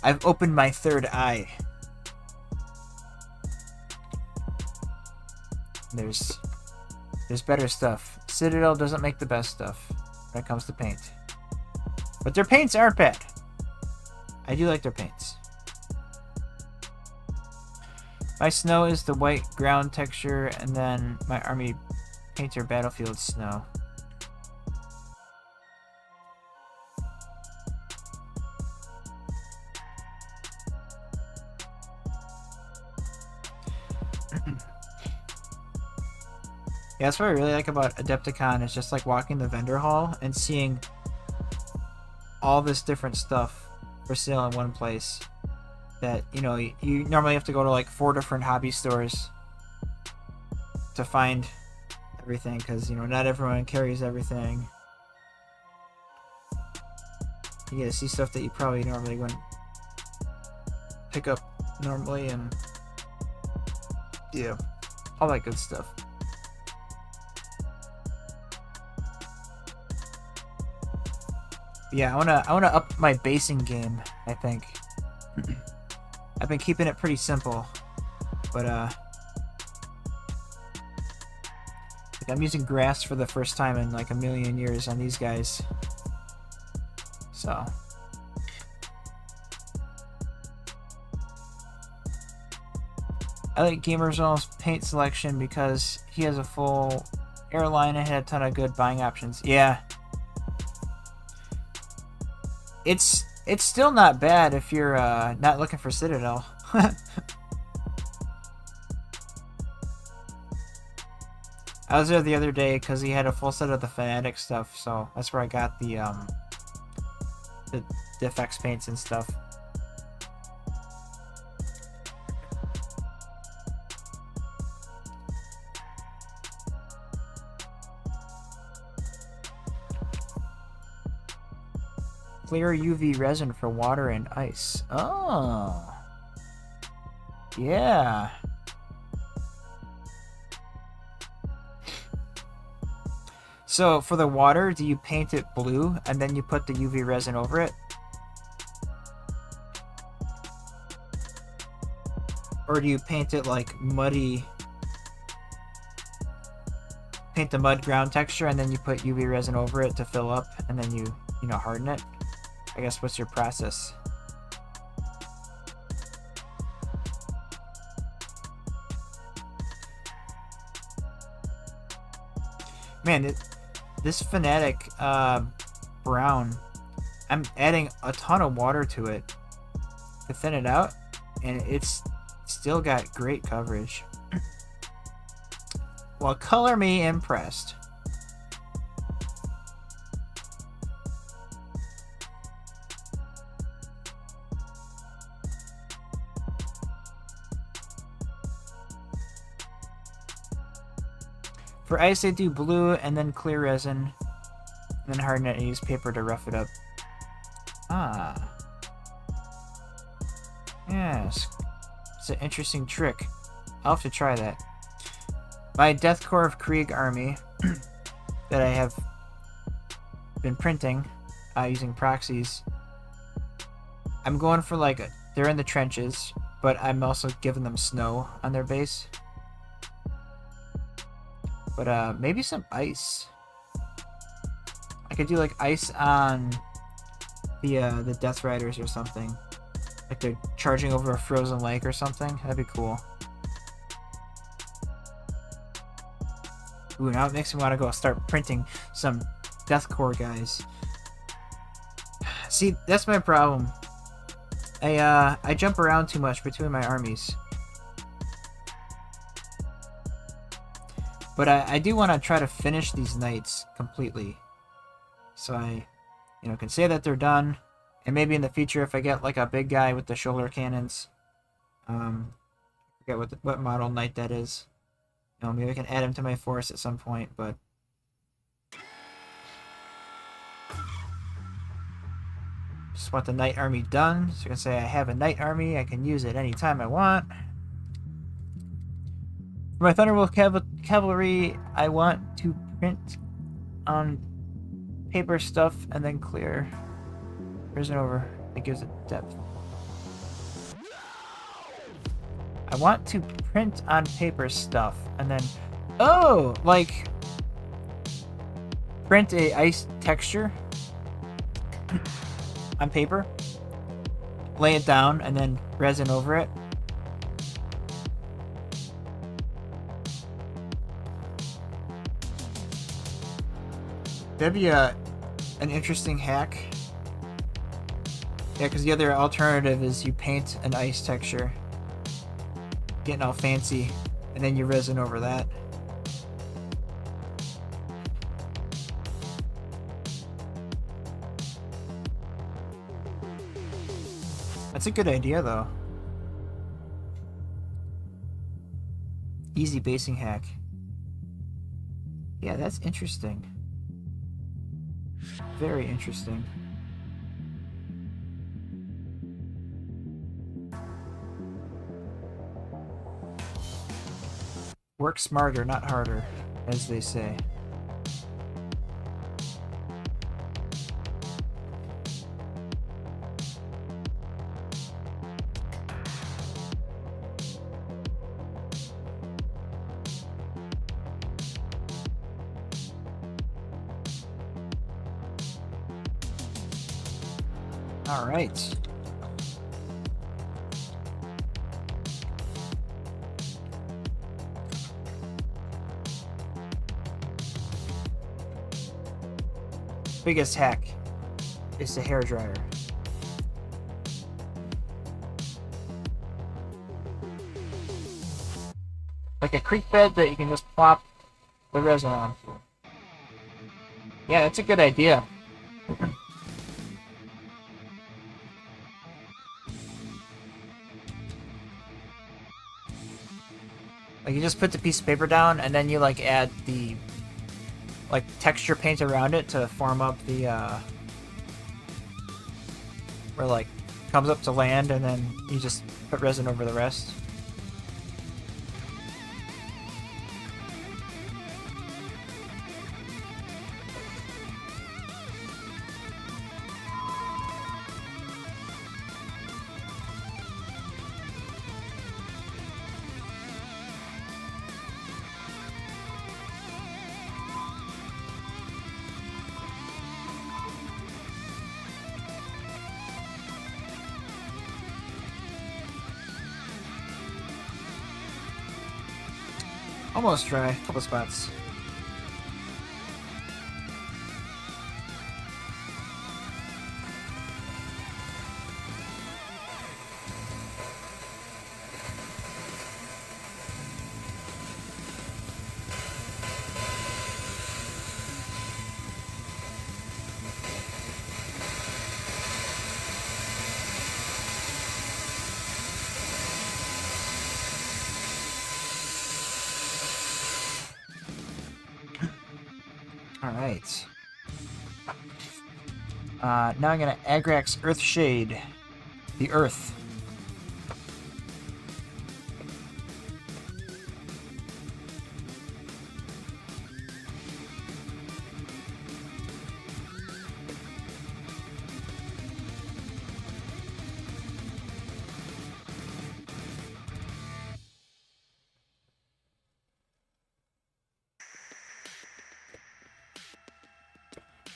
I've opened my third eye. There's better stuff. Citadel doesn't make the best stuff when it comes to paint. But their paints aren't bad. I do like their paints. My snow is the white ground texture, and then my army painter battlefield snow. Yeah, that's what I really like about Adepticon. It's just like walking the vendor hall and seeing all this different stuff for sale in one place. That, you know, you normally have to go to like 4 different hobby stores to find everything, because, you know, not everyone carries everything. You get to see stuff that you probably normally wouldn't pick up normally, and yeah, all that good stuff. Yeah, I wanna up my basing game, I think. I've been keeping it pretty simple, but like I'm using grass for the first time in like a million years on these guys. So I like Gamerzonal's paint selection because he has a full airline and had a ton of good buying options. Yeah. It's still not bad if you're not looking for Citadel. I was there the other day because he had a full set of the Fnatic stuff, so that's where I got the effects paints and stuff. Clear UV resin for water and ice. Oh. Yeah. So for the water, do you paint it blue and then you put the UV resin over it? Or do you paint it like muddy? Paint the mud ground texture and then you put UV resin over it to fill up, and then you know, harden it? I guess, what's your process? Man, this Fnatic brown, I'm adding a ton of water to it to thin it out, and it's still got great coverage. Well, color me impressed. For ice, I do blue and then clear resin, and then harden it and use paper to rough it up. Ah. Yes. It's an interesting trick. I'll have to try that. My Deathcore of Krieg army that I have been printing using proxies, I'm going for like, they're in the trenches, but I'm also giving them snow on their base. But maybe some ice. I could do like ice on the Death Riders or something. Like they're charging over a frozen lake or something. That'd be cool. Ooh, now it makes me want to go start printing some Deathcore guys. See, that's my problem. I jump around too much between my armies. But I do want to try to finish these knights completely. So I, you know, can say that they're done. And maybe in the future, if I get like a big guy with the shoulder cannons, I forget what model knight that is. You know, maybe I can add him to my force at some point, but just want the knight army done. So I can say I have a knight army. I can use it anytime I want. For my Thunderwolf cavalry, I want to print on paper stuff and then clear resin over. It gives it depth. I want to print on paper stuff and then, oh, like print a ice texture on paper, lay it down, and then resin over it. That'd be an interesting hack. Yeah, because the other alternative is you paint an ice texture, getting all fancy, and then you resin over that. That's a good idea, though. Easy basing hack. Yeah, that's interesting. Very interesting. Work smarter, not harder, as they say. All right. Biggest hack is the hairdryer. Like a creek bed that you can just plop the resin onto. Yeah, that's a good idea. Like you just put the piece of paper down and then you like add the like texture paint around it to form up the where like comes up to land, and then you just put resin over the rest. Almost dry, couple spots. Alright. Now I'm gonna Agrax Earthshade the Earth.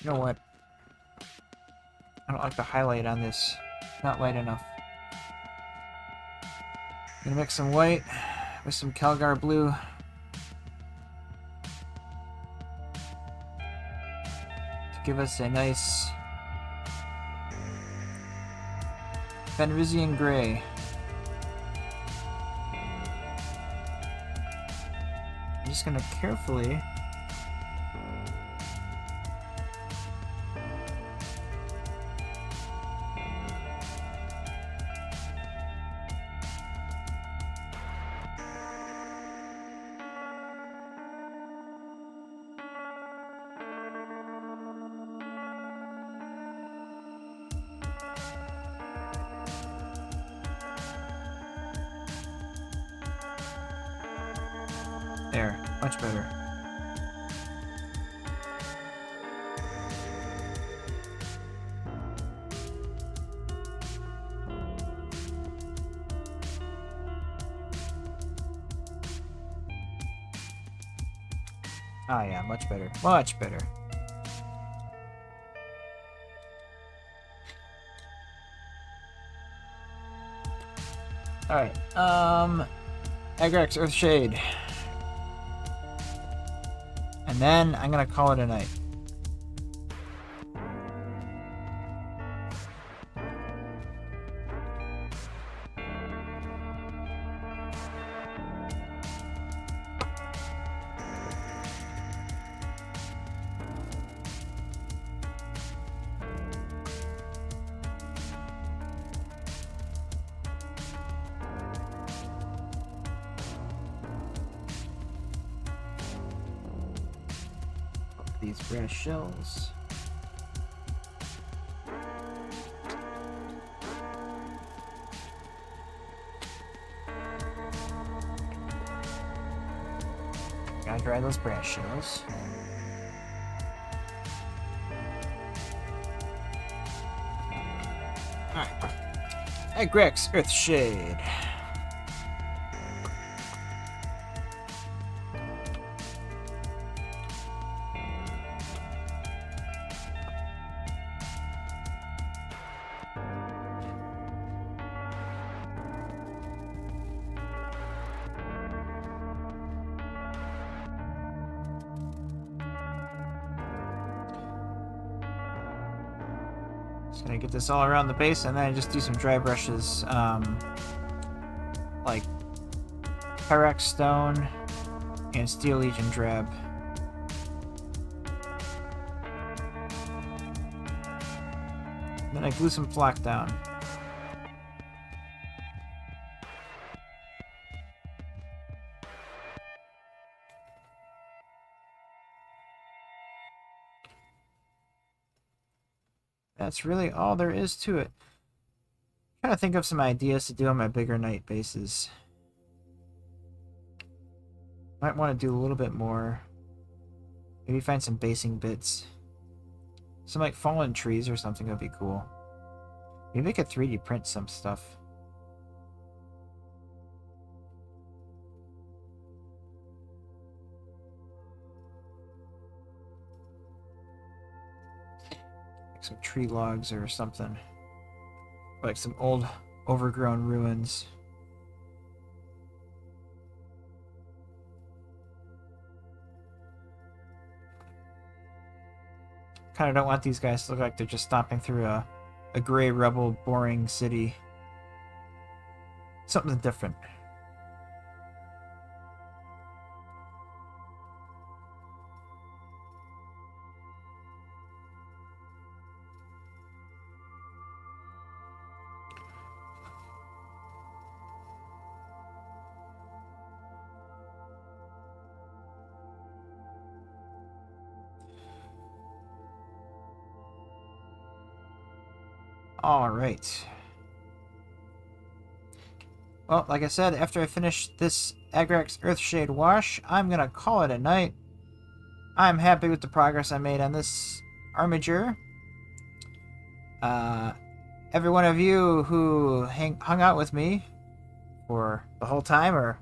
You know what? I don't like the highlight on this. Not light enough. Gonna mix some white with some Calgar blue. To give us a nice Fenrisian gray. I'm just gonna carefully there, much better. Ah, yeah, much better. Much better. Alright, Agrax Earthshade. And then I'm gonna call it a night. these brass shells. Gotta dry those brass shells. Alright. Agrex Earthshade. Just gonna get this all around the base, and then I just do some dry brushes, like Pyrex Stone and Steel Legion Drab. Then I glue some flock down. That's really all there is to it. I'm trying to think of some ideas to do on my bigger knight bases. Might want to do a little bit more. Maybe find some basing bits. Some like fallen trees or something would be cool. Maybe I could 3D print some stuff. Some tree logs or something, like some old overgrown ruins. Kind of don't want these guys to look like they're just stomping through a gray rubble boring city. Something different. Alright. Well, like I said, after I finish this Agrex Earthshade wash, I'm going to call it a night. I'm happy with the progress I made on this Armiger. Every one of you who hung out with me for the whole time or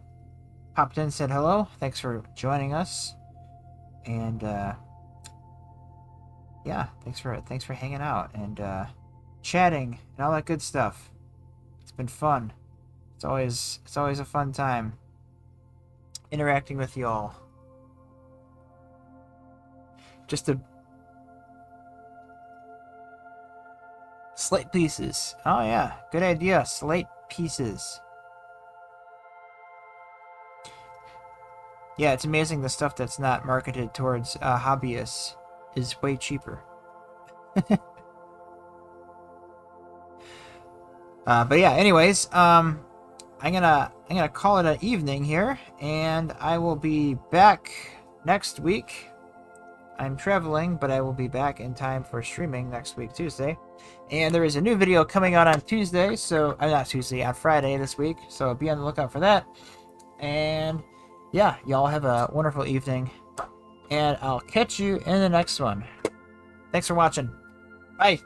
popped in and said hello, thanks for joining us. And, yeah, thanks for hanging out and, chatting and all that good stuff. It's been fun. It's always a fun time interacting with y'all. Just a slate pieces. Oh yeah, good idea. Slate pieces. Yeah, it's amazing the stuff that's not marketed towards hobbyists is way cheaper. But yeah, anyways, I'm gonna call it an evening here, and I will be back next week. I'm traveling, but I will be back in time for streaming next week, Tuesday. And there is a new video coming out on Tuesday, so not Tuesday, on Friday this week. So be on the lookout for that. And yeah, y'all have a wonderful evening, and I'll catch you in the next one. Thanks for watching. Bye.